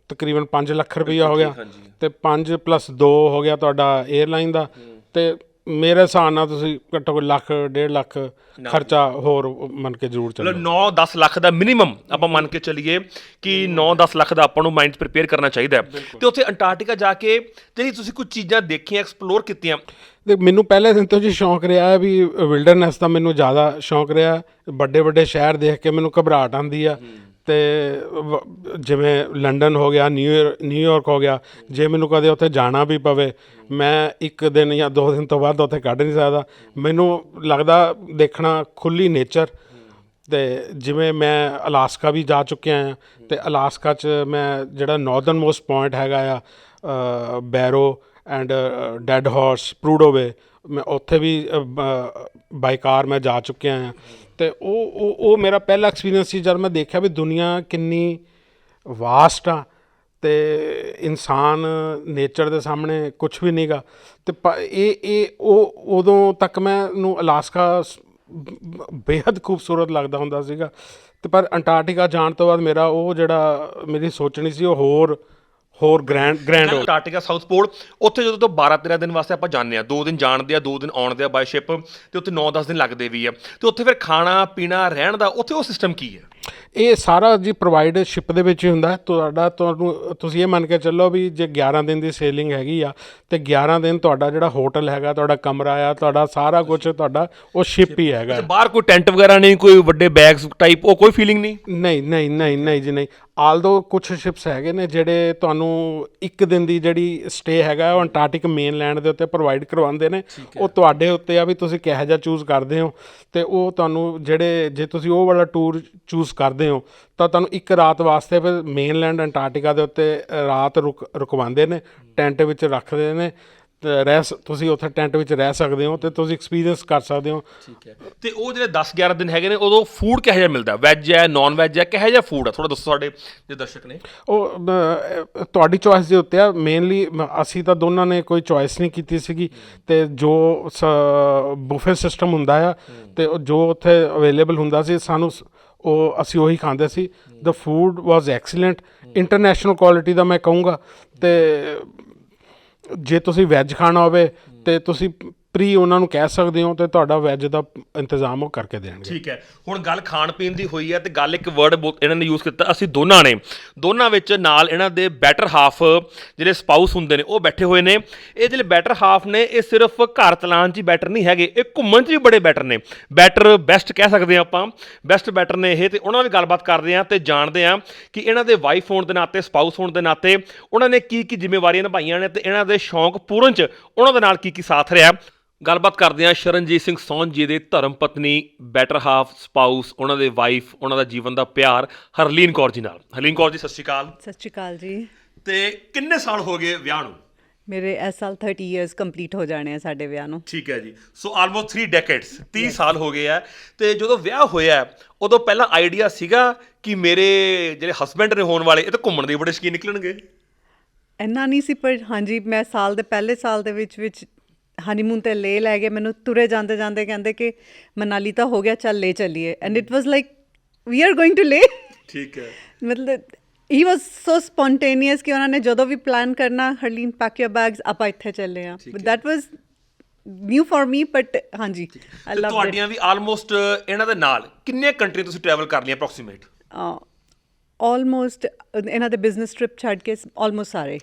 ਤਕਰੀਬਨ 5 ਲੱਖ ਰੁਪਈਆ ਹੋ ਗਿਆ, ਅਤੇ 5 + 2 ਹੋ ਗਿਆ ਤੁਹਾਡਾ ਏਅਰਲਾਈਨ ਦਾ, ਅਤੇ ਮੇਰੇ ਹਿਸਾਬ ਨਾਲ ਤੁਸੀਂ ਘੱਟੋ ਘੱਟ ਲੱਖ 1.5 ਲੱਖ ਖਰਚਾ ਹੋਰ ਮੰਨ ਕੇ ਜ਼ਰੂਰ ਚੱਲੋ। 9-10 ਲੱਖ ਦਾ ਮਿਨੀਮਮ ਆਪਾਂ ਮੰਨ ਕੇ ਚੱਲੀਏ ਕਿ 9-10 ਲੱਖ ਦਾ ਆਪਾਂ ਨੂੰ ਮਾਈਂਡ 'ਚ ਪ੍ਰੀਪੇਅਰ ਕਰਨਾ ਚਾਹੀਦਾ। ਅਤੇ ਉੱਥੇ ਅੰਟਾਰਕਟਿਕਾ ਜਾ ਕੇ ਜਿਹੜੀ ਤੁਸੀਂ ਕੁਝ ਚੀਜ਼ਾਂ ਦੇਖੀਆਂ, ਐਕਸਪਲੋਰ ਕੀਤੀਆਂ? ਦੇਖ, ਮੈਨੂੰ ਪਹਿਲੇ ਦਿਨ ਤੋਂ ਜੀ ਸ਼ੌਂਕ ਰਿਹਾ ਹੈ ਵੀ ਵਿਲਡਰਨੈਸ ਦਾ ਮੈਨੂੰ ਜ਼ਿਆਦਾ ਸ਼ੌਂਕ ਰਿਹਾ। ਵੱਡੇ ਸ਼ਹਿਰ ਦੇਖ ਕੇ ਮੈਨੂੰ ਘਬਰਾਹਟ ਆਉਂਦੀ ਆ, ਅਤੇ ਜਿਵੇਂ ਲੰਡਨ ਹੋ ਗਿਆ, ਨਿਊਯਾਰਕ ਹੋ ਗਿਆ, ਜੇ ਮੈਨੂੰ ਕਦੇ ਉੱਥੇ ਜਾਣਾ ਵੀ ਪਵੇ, ਮੈਂ 1 ਦਿਨ ਜਾਂ 2 ਦਿਨ ਤੋਂ ਬਾਅਦ ਉੱਥੇ ਕੱਢ ਨਹੀਂ ਸਕਦਾ। ਮੈਨੂੰ ਲੱਗਦਾ ਦੇਖਣਾ ਖੁੱਲ੍ਹੀ ਨੇਚਰ, ਅਤੇ ਜਿਵੇਂ ਮੈਂ ਅਲਾਸਕਾ ਵੀ ਜਾ ਚੁੱਕਿਆ ਹਾਂ, ਅਤੇ ਅਲਾਸਕਾ 'ਚ ਮੈਂ ਜਿਹੜਾ ਨਾਰਦਰਨ ਮੋਸਟ ਪੁਆਇੰਟ ਹੈਗਾ ਆ ਬੈਰੋ ਐਂਡ ਡੈਡ ਹਾਰਸ, ਪ੍ਰੂਡੋ ਵੇ, ਮੈਂ ਉੱਥੇ ਵੀ ਬਾਈ ਕਾਰ ਮੈਂ ਜਾ ਚੁੱਕਿਆ ਹਾਂ। ਅਤੇ ਉਹ ਮੇਰਾ ਪਹਿਲਾ ਐਕਸਪੀਰੀਅੰਸ ਸੀ ਜਦ ਮੈਂ ਦੇਖਿਆ ਵੀ ਦੁਨੀਆ ਕਿੰਨੀ ਵਾਸਟ ਆ, ਅਤੇ ਇਨਸਾਨ ਨੇਚਰ ਦੇ ਸਾਹਮਣੇ ਕੁਛ ਵੀ ਨਹੀਂ ਗਾ। ਅਤੇ ਉਦੋਂ ਤੱਕ ਮੈਨੂੰ ਅਲਾਸਕਾ ਬੇਹੱਦ ਖੂਬਸੂਰਤ ਲੱਗਦਾ ਹੁੰਦਾ ਸੀਗਾ, ਅਤੇ ਪਰ ਅੰਟਾਰਕਟਿਕਾ ਜਾਣ ਤੋਂ ਬਾਅਦ ਮੇਰਾ ਉਹ ਜਿਹੜਾ ਮੇਰੀ ਸੋਚਣੀ ਸੀ ਉਹ ਹੋਰ ਗ੍ਰੈਂਡ ਅੰਟਾਰਕਟਿਕਾ ਸਾਊਥ ਪੋਲ, ਉੱਥੇ ਜਦੋਂ ਤੋਂ 12-13 ਦਿਨ ਵਾਸਤੇ ਆਪਾਂ ਜਾਂਦੇ ਹਾਂ, 2 ਦਿਨ ਜਾਣਦੇ ਆ, 2 ਦਿਨ ਆਉਣਦੇ ਆ ਬਾਈ ਸ਼ਿਪ, ਅਤੇ ਉੱਥੇ 9-10 ਦਿਨ ਲੱਗਦੇ ਵੀ ਆ, ਅਤੇ ਉੱਥੇ ਫਿਰ ਖਾਣਾ ਪੀਣਾ ਰਹਿਣ ਦਾ ਉੱਥੇ ਉਹ ਸਿਸਟਮ ਕੀ ਹੈ? ਇਹ ਸਾਰਾ ਜੀ ਪ੍ਰੋਵਾਈਡ ਸ਼ਿਪ ਦੇ ਵਿੱਚ ਹੀ ਹੁੰਦਾ। ਤੁਸੀਂ ਇਹ ਮੰਨ ਕੇ ਚੱਲੋ ਵੀ ਜੇ 11 ਦਿਨ ਦੀ ਸੇਲਿੰਗ ਹੈਗੀ ਆ, ਅਤੇ 11 ਦਿਨ ਤੁਹਾਡਾ ਜਿਹੜਾ ਹੋਟਲ ਹੈਗਾ, ਤੁਹਾਡਾ ਕਮਰਾ ਆ, ਤੁਹਾਡਾ ਸਾਰਾ ਕੁਝ ਤੁਹਾਡਾ ਉਹ ਸ਼ਿਪ ਹੀ ਹੈਗਾ। ਬਾਹਰ ਕੋਈ ਟੈਂਟ ਵਗੈਰਾ ਨਹੀਂ, ਕੋਈ ਵੱਡੇ ਬੈਗਸ ਟਾਈਪ, ਉਹ ਕੋਈ ਫੀਲਿੰਗ ਨਹੀਂ? ਨਹੀਂ ਜੀ ਨਹੀਂ। ਆਲਦੋ ਕੁਛ ਸ਼ਿਪਸ ਹੈਗੇ ਨੇ ਜਿਹੜੇ ਤੁਹਾਨੂੰ 1 ਦਿਨ ਦੀ ਜਿਹੜੀ ਸਟੇ ਹੈਗਾ ਉਹ ਅੰਟਾਰਕਟਿਕ ਮੇਨਲੈਂਡ ਦੇ ਉੱਤੇ ਪ੍ਰੋਵਾਈਡ ਕਰਵਾਉਂਦੇ ਨੇ। ਉਹ ਤੁਹਾਡੇ ਉੱਤੇ ਆ ਵੀ ਤੁਸੀਂ ਕਿਹੋ ਜਿਹਾ ਚੂਜ਼ ਕਰਦੇ ਹੋ, ਅਤੇ ਉਹ ਤੁਹਾਨੂੰ ਜੇ ਤੁਸੀਂ ਉਹ ਵਾਲਾ ਟੂਰ ਚੂਜ਼ ਕਰਦੇ ਹੋ ਤਾਂ ਤੁਹਾਨੂੰ 1 ਰਾਤ ਵਾਸਤੇ ਫਿਰ ਮੇਨਲੈਂਡ ਅੰਟਾਰਕਟਿਕਾ ਦੇ ਉੱਤੇ ਰਾਤ ਰੁਕਵਾਉਂਦੇ ਨੇ, ਟੈਂਟ ਵਿੱਚ ਰੱਖਦੇ ਨੇ, ਤੁਸੀਂ ਉੱਥੇ ਟੈਂਟ ਵਿੱਚ ਰਹਿ ਸਕਦੇ ਹੋ, ਅਤੇ ਤੁਸੀਂ ਐਕਸਪੀਰੀਅੰਸ ਕਰ ਸਕਦੇ ਹੋ। ਠੀਕ ਹੈ। ਅਤੇ ਉਹ ਜਿਹੜੇ 10-11 ਦਿਨ ਹੈਗੇ ਨੇ, ਉਦੋਂ ਫੂਡ ਕਿਹੋ ਜਿਹਾ ਮਿਲਦਾ? ਵੈੱਜ ਹੈ, ਨੋਨ ਵੈੱਜ ਹੈ, ਕਿਹੋ ਜਿਹਾ ਫੂਡ ਆ? ਥੋੜ੍ਹਾ ਦੱਸੋ ਸਾਡੇ ਜੇ ਦਰਸ਼ਕ ਨੇ। ਉਹ ਤੁਹਾਡੀ ਚੋਇਸ ਦੇ ਉੱਤੇ ਆ ਮੇਨਲੀ। ਅਸੀਂ ਤਾਂ ਦੋਨਾਂ ਨੇ ਕੋਈ ਚੋਇਸ ਨਹੀਂ ਕੀਤੀ ਸੀਗੀ, ਅਤੇ ਜੋ ਬੁਫੇ ਸਿਸਟਮ ਹੁੰਦਾ ਆ, ਅਤੇ ਜੋ ਉੱਥੇ ਅਵੇਲੇਬਲ ਹੁੰਦਾ ਸੀ, ਸਾਨੂੰ ਉਹ ਅਸੀਂ ਉਹੀ ਖਾਂਦੇ ਸੀ। The food was excellent, international quality ਦਾ ਮੈਂ ਕਹੂੰਗਾ। ਅਤੇ ਜੇ ਤੁਸੀਂ ਵੈਜ ਖਾਣਾ ਹੋਵੇ ਤਾਂ ਤੁਸੀਂ ਪ੍ਰੀ ਉਹਨਾਂ ਨੂੰ ਕਹਿ ਸਕਦੇ ਹੋ ਅਤੇ ਤੁਹਾਡਾ ਵੈਜ ਦਾ ਇੰਤਜ਼ਾਮ ਉਹ ਕਰਕੇ ਦੇਣਗੇ। ਠੀਕ ਹੈ, ਹੁਣ ਗੱਲ ਖਾਣ ਪੀਣ ਦੀ ਹੋਈ ਹੈ ਤੇ ਗੱਲ ਇੱਕ ਵਰਡ ਇਹਨਾਂ ਨੇ ਯੂਜ਼ ਕੀਤਾ, ਅਸੀਂ ਦੋਨਾਂ ਨੇ, ਦੋਨਾਂ ਵਿੱਚ ਨਾਲ ਇਹਨਾਂ ਦੇ ਬੈਟਰ ਹਾਫ ਜਿਹੜੇ ਸਪਾਊਸ ਹੁੰਦੇ ਨੇ ਉਹ ਬੈਠੇ ਹੋਏ ਨੇ। ਇਹ ਜਿਹੜੇ ਬੈਟਰ ਹਾਫ ਨੇ ਇਹ ਸਿਰਫ ਘਰ ਚਲਾਉਣ 'ਚ ਹੀ ਬੈਟਰ ਨਹੀਂ ਹੈਗੇ, ਇਹ ਘੁੰਮਣ 'ਚ ਵੀ ਬੜੇ ਬੈਟਰ ਨੇ। ਬੈਟਰ ਬੈਸਟ ਕਹਿ ਸਕਦੇ ਹਾਂ ਆਪਾਂ, ਬੈਸਟ ਬੈਟਰ ਨੇ ਇਹ। ਤੇ ਉਹਨਾਂ ਨਾਲ ਵੀ ਗੱਲਬਾਤ ਕਰਦੇ ਹਾਂ ਤੇ ਜਾਣਦੇ ਹਾਂ ਕਿ ਇਹਨਾਂ ਦੇ ਵਾਈਫ ਹੋਣ ਦੇ ਨਾਤੇ, ਸਪਾਊਸ ਹੋਣ ਦੇ ਨਾਤੇ ਉਹਨਾਂ ਨੇ ਕੀ ਕੀ ਜ਼ਿੰਮੇਵਾਰੀਆਂ ਨਿਭਾਈਆਂ ਨੇ ਤੇ ਇਹਨਾਂ ਦੇ ਸ਼ੌਂਕ ਪੂਰਨ 'ਚ ਉਹਨਾਂ ਦੇ ਨਾਲ ਕੀ ਕੀ ਸਾਥ ਰਿਹਾ। ਗੱਲਬਾਤ ਕਰਦੇ ਹਾਂ ਸ਼ਰਨਜੀਤ ਸਿੰਘ ਸੌਂਝ ਜੀ ਦੇ ਧਰਮ ਪਤਨੀ, ਬੈਟਰ ਹਾਫ, ਸਪਾਊਸ, ਉਹਨਾਂ ਦੇ ਵਾਈਫ, ਉਹਨਾਂ ਦਾ ਜੀਵਨ ਦਾ ਪਿਆਰ ਹਰਲੀਨ ਕੌਰ ਜੀ ਨਾਲ। ਹਰਲੀਨ ਕੌਰ ਜੀ, ਸਤਿ ਸ਼੍ਰੀ ਅਕਾਲ। ਸਤਿ ਸ਼੍ਰੀ ਅਕਾਲ ਜੀ। ਤੇ ਕਿੰਨੇ ਸਾਲ ਹੋ ਗਏ ਵਿਆਹ ਨੂੰ? ਮੇਰੇ ਇਸ ਸਾਲ 30 ਇਅਰਸ ਕੰਪਲੀਟ ਹੋ ਜਾਣੇ ਆ ਸਾਡੇ ਵਿਆਹ ਨੂੰ। ਠੀਕ ਹੈ ਜੀ, ਸੋ ਆਲਮੋਸਟ 3 ਡੈਕੇਡਸ, 30 ਸਾਲ ਹੋ ਗਏ ਆ। ਤੇ ਜਦੋਂ ਵਿਆਹ ਹੋਇਆ ਉਦੋਂ ਪਹਿਲਾਂ ਆਈਡੀਆ ਸੀਗਾ ਕਿ ਮੇਰੇ ਜਿਹੜੇ ਹਸਬੈਂਡ ਨੇ ਹੋਣ ਵਾਲੇ ਇਹ ਤਾਂ ਘੁੰਮਣ ਦੇ ਬੜੇ ਸ਼ੌਕੀਨ ਨਿਕਲਣਗੇ? ਇੰਨਾ ਨਹੀਂ ਸੀ, ਪਰ ਹਾਂਜੀ ਮੈਂ ਸਾਲ ਦੇ ਪਹਿਲੇ ਸਾਲ ਦੇ ਵਿੱਚ ਹਨੀਮੂਨ 'ਤੇ ਲੇਹ ਲੈ ਗਏ ਮੈਨੂੰ। ਤੁਰੇ ਜਾਂਦੇ ਜਾਂਦੇ ਕਹਿੰਦੇ ਕਿ ਮਨਾਲੀ ਤਾਂ ਹੋ ਗਿਆ, ਚੱਲ ਲੈ ਚੱਲੀਏ। And it was like we are going to Leh. ਠੀਕ ਹੈ, ਮਤਲਬ ਹੀ ਵਾਜ਼ ਸੋ ਸਪੌਂਟੇਨੀਅਸ ਕਿ ਉਹਨਾਂ ਨੇ ਜਦੋਂ ਵੀ ਪਲਾਨ ਕਰਨਾ, ਹਰਲੀਨ ਪੈਕ ਯੂਰ ਬੈਗਸ, ਆਪਾਂ ਇੱਥੇ ਚੱਲੇ ਹਾਂ। That was new for me, but ਹਾਂਜੀ ਆਈ ਲਵ ਇਟ। ਤੁਹਾਡੀਆਂ ਵੀ ਆਲਮੋਸਟ ਇਹਨਾਂ ਦੇ ਨਾਲ ਕਿੰਨੀਆਂ ਕੰਟਰੀ ਤੁਸੀਂ ਟਰੈਵਲ ਕਰ ਲਈਆਂ ਅਪਰੋਕਸੀਮੇਟ? ਆਲਮੋਸਟ ਇਹਨਾਂ ਦੇ ਬਿਜ਼ਨਸ ਟ੍ਰਿਪ ਛੱਡ ਕੇ ਆਲਮੋਸਟ ਸਾਰੇ।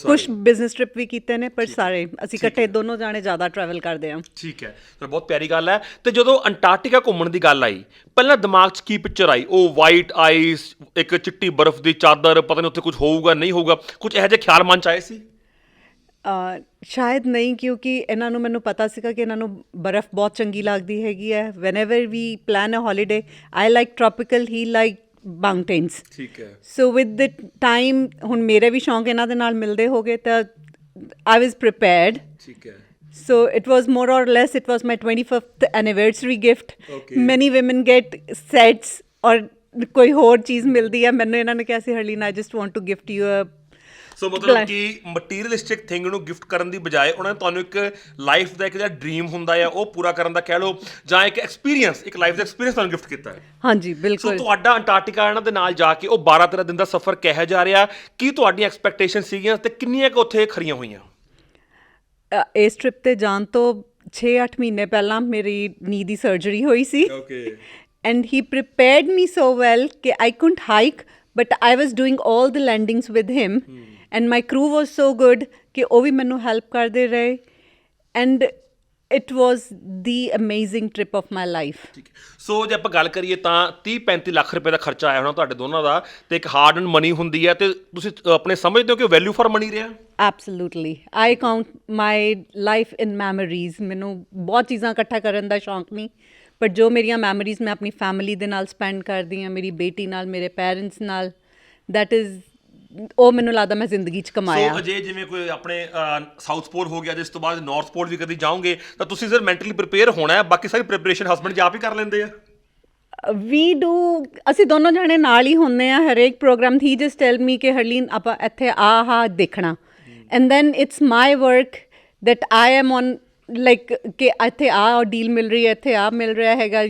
ਕੁਝ ਬਿਜ਼ਨਸ ਟ੍ਰਿਪ ਵੀ ਕੀਤੇ ਨੇ, ਪਰ ਸਾਰੇ ਅਸੀਂ ਇਕੱਠੇ ਦੋਨੋਂ ਜਾਣੇ ਜ਼ਿਆਦਾ ਟਰੈਵਲ ਕਰਦੇ ਹਾਂ। ਠੀਕ ਹੈ, ਤਾਂ ਬਹੁਤ ਪਿਆਰੀ ਗੱਲ ਹੈ। ਤੇ ਜਦੋਂ ਅੰਟਾਰਕਟਿਕਾ ਘੁੰਮਣ ਦੀ ਗੱਲ ਆਈ, ਪਹਿਲਾਂ ਦਿਮਾਗ 'ਚ ਕੀ ਪਿਕਚਰ ਆਈ? ਉਹ ਵਾਈਟ ਆਈਸ, ਇੱਕ ਚਿੱਟੀ ਬਰਫ਼ ਦੀ ਚਾਦਰ, ਪਤਾ ਨਹੀਂ ਉੱਥੇ ਕੁਝ ਹੋਊਗਾ ਨਹੀਂ ਹੋਊਗਾ, ਕੁਝ ਇਹੋ ਜਿਹੇ ਖਿਆਲ ਮਨ 'ਚ ਆਏ ਸੀ? ਸ਼ਾਇਦ ਨਹੀਂ, ਕਿਉਂਕਿ ਇਹਨਾਂ ਨੂੰ, ਮੈਨੂੰ ਪਤਾ ਸੀਗਾ ਕਿ ਇਹਨਾਂ ਨੂੰ ਬਰਫ਼ ਬਹੁਤ ਚੰਗੀ ਲੱਗਦੀ ਹੈਗੀ ਹੈ। Whenever we plan a holiday, I like tropical, he like mountains. ਠੀਕ ਹੈ। ਸੋ ਵਿਦ ਦ ਟਾਈਮ ਹੁਣ ਮੇਰੇ ਵੀ ਸ਼ੌਂਕ ਇਹਨਾਂ ਦੇ ਨਾਲ ਮਿਲਦੇ ਹੋ ਗਏ ਤਾਂ ਆਈ ਵਾਜ਼ ਪ੍ਰੀਪੇਅਰਡ। ਠੀਕ ਹੈ। So it was more or less, it was my 25th anniversary gift. Okay. Many women get sets or ਕੋਈ ਹੋਰ ਚੀਜ਼ ਮਿਲਦੀ ਹੈ, ਮੈਨੂੰ ਇਹਨਾਂ ਨੇ ਕਿਹਾ ਸੀ Harleen I just want to gift you a ਸੋ ਮਤਲਬ ਕਿ ਮਟੀਰੀਅਲਿਸਟਿਕ ਥਿੰਗ ਨੂੰ ਗਿਫਟ ਕਰਨ ਦੀ ਬਜਾਏ ਉਹਨਾਂ ਨੇ ਤੁਹਾਨੂੰ ਇੱਕ ਲਾਈਫ ਦਾ ਇੱਕ ਜਿਹੜਾ ਡ੍ਰੀਮ ਹੁੰਦਾ ਆ ਉਹ ਪੂਰਾ ਕਰਨ ਦਾ ਕਹਿ ਲਓ, ਜਾਂ ਇੱਕ ਐਕਸਪੀਰੀਅੰਸ, ਇੱਕ ਲਾਈਫ ਦਾ ਐਕਸਪੀਰੀਅੰਸ ਤੁਹਾਨੂੰ ਗਿਫਟ ਕੀਤਾ ਹੈ। ਹਾਂਜੀ ਬਿਲਕੁਲ। ਸੋ ਤੁਹਾਡਾ ਅੰਟਾਰਕਟਿਕਾ ਇਹਨਾਂ ਦੇ ਨਾਲ ਜਾ ਕੇ ਉਹ 12-13 ਦਿਨ ਦਾ ਸਫ਼ਰ ਕਿਹੋ ਜਾ ਰਿਹਾ? ਕੀ ਤੁਹਾਡੀਆਂ ਐਕਸਪੈਕਟੇਸ਼ਨ ਸੀਗੀਆਂ ਤੇ ਕਿੰਨੀਆਂ ਕੁ ਉੱਥੇ ਖਰੀਆਂ ਹੋਈਆਂ? ਇਸ ਟ੍ਰਿਪ ਤੇ ਜਾਣ ਤੋਂ 6-8 ਮਹੀਨੇ ਪਹਿਲਾਂ ਮੇਰੀ ਨੀ ਦੀ ਸਰਜਰੀ ਹੋਈ ਸੀ। Okay. And he prepared me so well कि I couldn't hike, but I was doing all the landings with him. And my crew was so good कि ਉਹ ਵੀ ਮੈਨੂੰ help ਕਰਦੇ ਰਹੇ। And it was the amazing trip of my life. ਸੋ ਜੇ ਆਪਾਂ ਗੱਲ ਕਰੀਏ ਤਾਂ 30-35 ਲੱਖ ਰੁਪਏ ਦਾ ਖਰਚਾ ਆਇਆ ਹੋਣਾ ਤੁਹਾਡੇ ਦੋਨਾਂ ਦਾ, ਤੇ ਇੱਕ ਹਾਰਡ ਐਂਡ ਮਨੀ ਹੁੰਦੀ ਹੈ, ਤੇ ਤੁਸੀਂ ਆਪਣੇ ਸਮਝਦੇ ਹੋ ਕਿ ਵੈਲਿਊ ਫॉर ਮਨੀ ਰਿਹਾ? Absolutely. I count my life in memories. ਮੈਨੂੰ ਬਹੁਤ ਚੀਜ਼ਾਂ ਇਕੱਠਾ ਕਰਨ ਦਾ ਸ਼ੌਂਕ ਨਹੀਂ, ਪਰ ਜੋ ਮੇਰੀਆਂ ਮੈਮਰੀਜ਼ ਮੈਂ ਆਪਣੀ ਫੈਮਿਲੀ ਦੇ ਨਾਲ ਸਪੈਂਡ ਕਰਦੀ ਹਾਂ, ਮੇਰੀ ਬੇਟੀ ਨਾਲ, ਮੇਰੇ ਪੈਰੈਂਟਸ ਨਾਲ, ਦੈਟ ਇਜ਼, ਉਹ ਮੈਨੂੰ ਲੱਗਦਾ ਮੈਂ ਜ਼ਿੰਦਗੀ 'ਚ ਕਮਾਇਆ। ਸੋ ਅਜੇ ਜਿਵੇਂ ਕੋਈ ਆਪਣੇ ਸਾਊਥ ਪੋਲ ਹੋ ਗਿਆ, ਜਿਸ ਤੋਂ ਬਾਅਦ ਨਾਰਥ ਪੋਲ ਵੀ ਕਦੀ ਜਾਓਗੇ ਤਾਂ ਤੁਸੀਂ ਸਿਰ ਮੈਂਟਲੀ ਪ੍ਰੀਪੇਅਰ ਹੋਣਾ ਹੈ, ਬਾਕੀ ਸਾਰੀ ਪ੍ਰੀਪਰੇਸ਼ਨ ਹਸਬੈਂਡ ਜੀ ਆਪ ਹੀ ਕਰ ਲੈਂਦੇ ਆ? ਵੀ ਡੂ, ਅਸੀਂ ਦੋਨੋਂ ਜਾਣੇ ਨਾਲ ਹੀ ਹੁੰਦੇ ਆ ਹਰੇਕ ਪ੍ਰੋਗਰਾਮ। ਹੀ ਜਸਟ ਟੈਲ ਮੀ ਕਿ ਹਰਲੀਨ ਆਪਾਂ ਇੱਥੇ ਆਹ ਦੇਖਣਾ, and then it's my work that I am on, like ਕਿ ਇੱਥੇ ਆਹ ਡੀਲ ਮਿਲ ਰਹੀ ਹੈ, ਇੱਥੇ ਆਹ ਮਿਲ ਰਿਹਾ ਹੈਗਾ।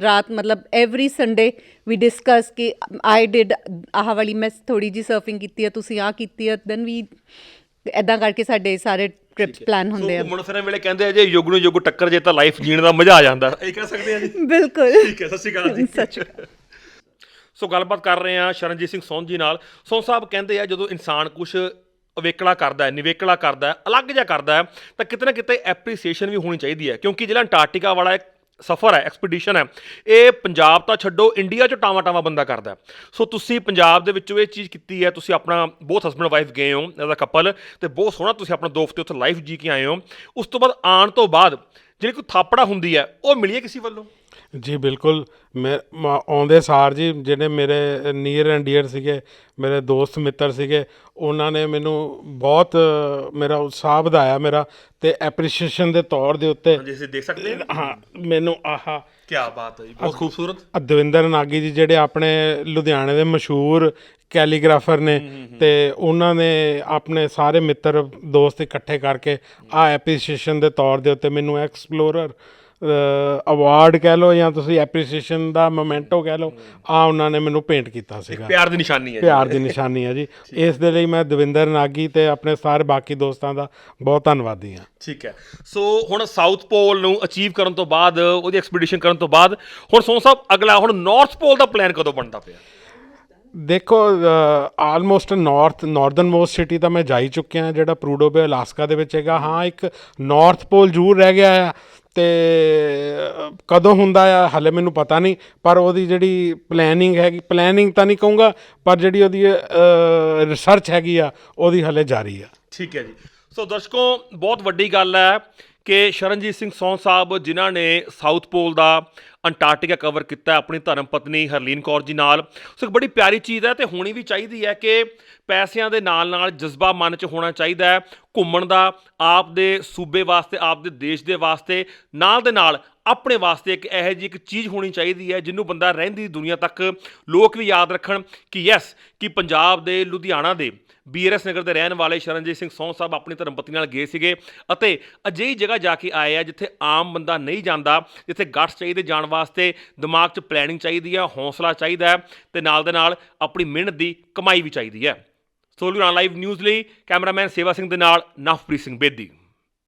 ਰਾਤ ਮਤਲਬ ਐਵਰੀ ਸੰਡੇ ਵੀ ਡਿਸਕਸ ਕਿ ਆਈ ਡਿਡ ਆਹ ਵਾਲੀ, ਮੈਂ ਥੋੜ੍ਹੀ ਜਿਹੀ ਸਰਫਿੰਗ ਕੀਤੀ ਹੈ, ਤੁਸੀਂ ਆਹ ਕੀਤੀ ਹੈ, ਦੈਨ ਵੀ ਇੱਦਾਂ ਕਰਕੇ ਸਾਡੇ ਸਾਰੇ ਟ੍ਰਿਪਸ ਪਲਾਨ ਹੁੰਦੇ ਆ। ਘੁੰਮਣ ਫਿਰਨ ਵੇਲੇ ਕਹਿੰਦੇ ਆ ਜੇ ਯੁੱਗ ਨੂੰ ਯੁੱਗ ਟੱਕਰ ਜੇ ਤਾਂ ਲਾਈਫ ਜੀਣ ਦਾ ਮਜ਼ਾ ਆ ਜਾਂਦਾ, ਇਹ ਕਹਿ ਸਕਦੇ ਆ ਜੀ? ਬਿਲਕੁਲ। ਠੀਕ ਹੈ, ਸਤਿ ਸ਼੍ਰੀ ਅਕਾਲ ਜੀ। ਸਤਿ ਸ਼੍ਰੀ ਅਕਾਲ। ਸੋ ਗੱਲਬਾਤ ਕਰ ਰਹੇ ਹਾਂ ਸ਼ਰਨਜੀਤ ਸਿੰਘ ਸੌਂਝ ਜੀ ਨਾਲ। ਸੌਂਝ ਸਾਹਿਬ ਕਹਿੰਦੇ ਆ ਜਦੋਂ ਇਨਸਾਨ ਕੁਛ ਅਵੇਕਲਾ ਕਰਦਾ ਹੈ, ਨਿਵੇਕਲਾ ਕਰਦਾ ਹੈ, ਅਲੱਗ ਜਿਹਾ ਕਰਦਾ ਹੈ, ਤਾਂ ਕਿਤੇ ਨਾ ਕਿਤੇ ਐਪਰੀਸੀਏਸ਼ਨ ਵੀ ਹੋਣੀ ਚਾਹੀਦੀ ਹੈ, ਕਿਉਂਕਿ ਜਿਹੜਾ ਅੰਟਾਰਕਟਿਕਾ ਵਾਲਾ ਇੱਕ ਸਫ਼ਰ ਹੈ, ਐਕਸਪੀਡੀਸ਼ਨ ਹੈ, ਇਹ ਪੰਜਾਬ ਤਾਂ ਛੱਡੋ ਇੰਡੀਆ 'ਚ ਟਾਵਾਂ ਬੰਦਾ ਕਰਦਾ। ਸੋ ਤੁਸੀਂ ਪੰਜਾਬ ਦੇ ਵਿੱਚੋਂ ਇਹ ਚੀਜ਼ ਕੀਤੀ ਹੈ, ਤੁਸੀਂ ਆਪਣਾ ਬਹੁਤ ਹਸਬੈਂਡ ਵਾਈਫ ਗਏ ਹੋ ਐਜ਼ ਅ ਕਪਲ, ਅਤੇ ਬਹੁਤ ਸੋਹਣਾ ਤੁਸੀਂ ਆਪਣਾ 2 ਹਫ਼ਤੇ ਉੱਥੇ ਲਾਈਫ ਜੀ ਕੇ ਆਏ ਹੋ। ਉਸ ਤੋਂ ਬਾਅਦ ਆਉਣ ਤੋਂ ਬਾਅਦ ਜਿਹੜੀ ਕੋਈ ਥਾਪੜਾ ਹੁੰਦੀ ਹੈ ਉਹ ਮਿਲੀ ਹੈ ਕਿਸੇ ਵੱਲੋਂ? ਜੀ ਬਿਲਕੁਲ। ਆਉਂਦੇ ਸਾਰ ਜੀ ਜਿਹੜੇ ਮੇਰੇ ਨੀਅਰ ਐਂਡ ਡੀਅਰ ਸੀਗੇ, ਮੇਰੇ ਦੋਸਤ ਮਿੱਤਰ ਸੀਗੇ, ਉਹਨਾਂ ਨੇ ਮੈਨੂੰ ਬਹੁਤ ਮੇਰਾ ਉਤਸ਼ਾਹ ਵਧਾਇਆ ਮੇਰਾ, ਅਤੇ ਐਪਰੀਸ਼ੀਏਸ਼ਨ ਦੇ ਤੌਰ ਦੇ ਉੱਤੇ ਅਸੀਂ ਦੇਖ ਸਕਦੇ ਹਾਂ ਮੈਨੂੰ ਆਹ ਕੀ ਬਾਤ ਹੈ ਜੀ, ਬਹੁਤ ਖੂਬਸੂਰਤ। ਦਵਿੰਦਰ ਨਾਗੀ ਜੀ ਜਿਹੜੇ ਆਪਣੇ ਲੁਧਿਆਣੇ ਦੇ ਮਸ਼ਹੂਰ ਕੈਲੀਗ੍ਰਾਫਰ ਨੇ, ਅਤੇ ਉਹਨਾਂ ਨੇ ਆਪਣੇ ਸਾਰੇ ਮਿੱਤਰ ਦੋਸਤ ਇਕੱਠੇ ਕਰਕੇ ਆਹ ਐਪਰੀਸ਼ੀਏਸ਼ਨ ਦੇ ਤੌਰ ਦੇ ਉੱਤੇ ਮੈਨੂੰ ਐਕਸਪਲੋਰਰ ਅਵਾਰਡ ਕਹਿ ਲਓ ਜਾਂ ਤੁਸੀਂ ਐਪਰੀਸੀਏਸ਼ਨ ਦਾ ਮੋਮੈਂਟੋ ਕਹਿ ਲਓ, ਆ ਉਹਨਾਂ ਨੇ ਮੈਨੂੰ ਭੇਂਟ ਕੀਤਾ ਸੀਗਾ। ਪਿਆਰ ਦੀ ਨਿਸ਼ਾਨੀ ਹੈ ਪਿਆਰ ਦੀ ਨਿਸ਼ਾਨੀ ਹੈ ਜੀ। ਇਸ ਦੇ ਲਈ ਮੈਂ ਦਵਿੰਦਰ ਨਾਗੀ ਤੇ ਆਪਣੇ ਸਾਰੇ ਬਾਕੀ ਦੋਸਤਾਂ ਦਾ ਬਹੁਤ ਧੰਨਵਾਦੀ ਹਾਂ। ਠੀਕ ਹੈ। ਸੋ ਹੁਣ ਸਾਊਥ ਪੋਲ ਨੂੰ ਅਚੀਵ ਕਰਨ ਤੋਂ ਬਾਅਦ, ਉਹਦੀ ਐਕਸਪੀਡੀਸ਼ਨ ਕਰਨ ਤੋਂ ਬਾਅਦ, ਹੁਣ ਸੋਨ ਸਾਹਿਬ ਅਗਲਾ ਹੁਣ ਨਾਰਥ ਪੋਲ ਦਾ ਪਲਾਨ ਕਦੋਂ ਬਣਦਾ ਪਿਆ? ਦੇਖੋ, ਆਲਮੋਸਟ ਨਾਰਦਰਨ ਮੋਸਟ ਸਿਟੀ ਤਾਂ ਮੈਂ ਜਾ ਹੀ ਚੁੱਕਿਆ, ਜਿਹੜਾ ਪ੍ਰੂਡੋ ਬੇ ਅਲਾਸਕਾ ਦੇ ਵਿੱਚ ਹੈਗਾ। ਹਾਂ, ਇੱਕ ਨਾਰਥ ਪੋਲ ਜ਼ਰੂਰ ਰਹਿ ਗਿਆ ਆ, ਅਤੇ ਕਦੋਂ ਹੁੰਦਾ ਆ ਹਾਲੇ ਮੈਨੂੰ ਪਤਾ ਨਹੀਂ, ਪਰ ਉਹਦੀ ਜਿਹੜੀ ਪਲੈਨਿੰਗ ਹੈਗੀ, ਪਲੈਨਿੰਗ ਤਾਂ ਨਹੀਂ ਕਹੂੰਗਾ, ਪਰ ਜਿਹੜੀ ਉਹਦੀ ਰਿਸਰਚ ਹੈਗੀ ਆ ਉਹਦੀ ਹਾਲੇ ਜਾਰੀ ਆ। ਠੀਕ ਹੈ ਜੀ। ਸੋ ਦਰਸ਼ਕੋ, ਬਹੁਤ ਵੱਡੀ ਗੱਲ ਹੈ ਕਿ ਸ਼ਰਨਜੀਤ ਸਿੰਘ ਸੌਨ ਸਾਹਿਬ, ਜਿਨ੍ਹਾਂ ਨੇ ਸਾਊਥ ਪੋਲ ਦਾ ਅੰਟਾਰਕਟਿਕਾ ਕਵਰ ਕੀਤਾ ਆਪਣੀ ਧਰਮ ਪਤਨੀ ਹਰਲੀਨ ਕੌਰ ਜੀ ਨਾਲ, ਸੋ ਇੱਕ ਬੜੀ ਪਿਆਰੀ ਚੀਜ਼ ਹੈ ਤੇ ਹੋਣੀ ਵੀ ਚਾਹੀਦੀ ਹੈ ਕਿ ਪੈਸਿਆਂ ਦੇ ਨਾਲ ਨਾਲ ਜਜ਼ਬਾ ਮਨ 'ਚ ਹੋਣਾ ਚਾਹੀਦਾ ਹੈ ਘੁੰਮਣ ਦਾ, ਆਪ ਦੇ ਸੂਬੇ ਵਾਸਤੇ, ਆਪ ਦੇ ਦੇਸ਼ ਦੇ ਵਾਸਤੇ, ਨਾਲ ਦੇ ਨਾਲ ਆਪਣੇ ਵਾਸਤੇ ਇੱਕ ਇਹੋ ਜਿਹੀ ਇੱਕ ਚੀਜ਼ ਹੋਣੀ ਚਾਹੀਦੀ ਹੈ ਜਿਹਨੂੰ ਬੰਦਾ ਰਹਿੰਦੀ ਦੁਨੀਆ ਤੱਕ ਲੋਕ ਵੀ ਯਾਦ ਰੱਖਣ ਕਿ ਯੈਸ, ਕਿ ਪੰਜਾਬ ਦੇ ਲੁਧਿਆਣਾ ਦੇ BRS ਨਗਰ ਦੇ ਰਹਿਣ ਵਾਲੇ ਸ਼ਰਨਜੀਤ ਸਿੰਘ ਸੌਨ ਸਾਹਿਬ ਆਪਣੀ ਧਰਮਪਤਨੀ ਨਾਲ ਗਏ ਸੀਗੇ ਅਤੇ ਅਜਿਹੀ ਜਗ੍ਹਾ ਜਾ ਕੇ ਆਏ ਆ ਜਿੱਥੇ ਆਮ ਬੰਦਾ ਨਹੀਂ ਜਾਂਦਾ, ਜਿੱਥੇ ਗਟਸ ਚਾਹੀਦੇ ਜਾਣ ਵਾਸਤੇ, ਦਿਮਾਗ 'ਚ ਪਲੈਨਿੰਗ ਚਾਹੀਦੀ ਹੈ, ਹੌਸਲਾ ਚਾਹੀਦਾ ਹੈ ਤੇ ਨਾਲ ਦੇ ਨਾਲ ਆਪਣੀ ਮਿਹਨਤ ਦੀ ਕਮਾਈ ਵੀ ਚਾਹੀਦੀ ਹੈ। ਸੋ ਲੁਧਿਆਣਾ ਲਾਈਵ ਨਿਊਜ਼ ਲਈ ਕੈਮਰਾਮੈਨ ਸੇਵਾ ਸਿੰਘ ਦੇ ਨਾਲ ਨਵਪ੍ਰੀਤ ਸਿੰਘ ਬੇਦੀ।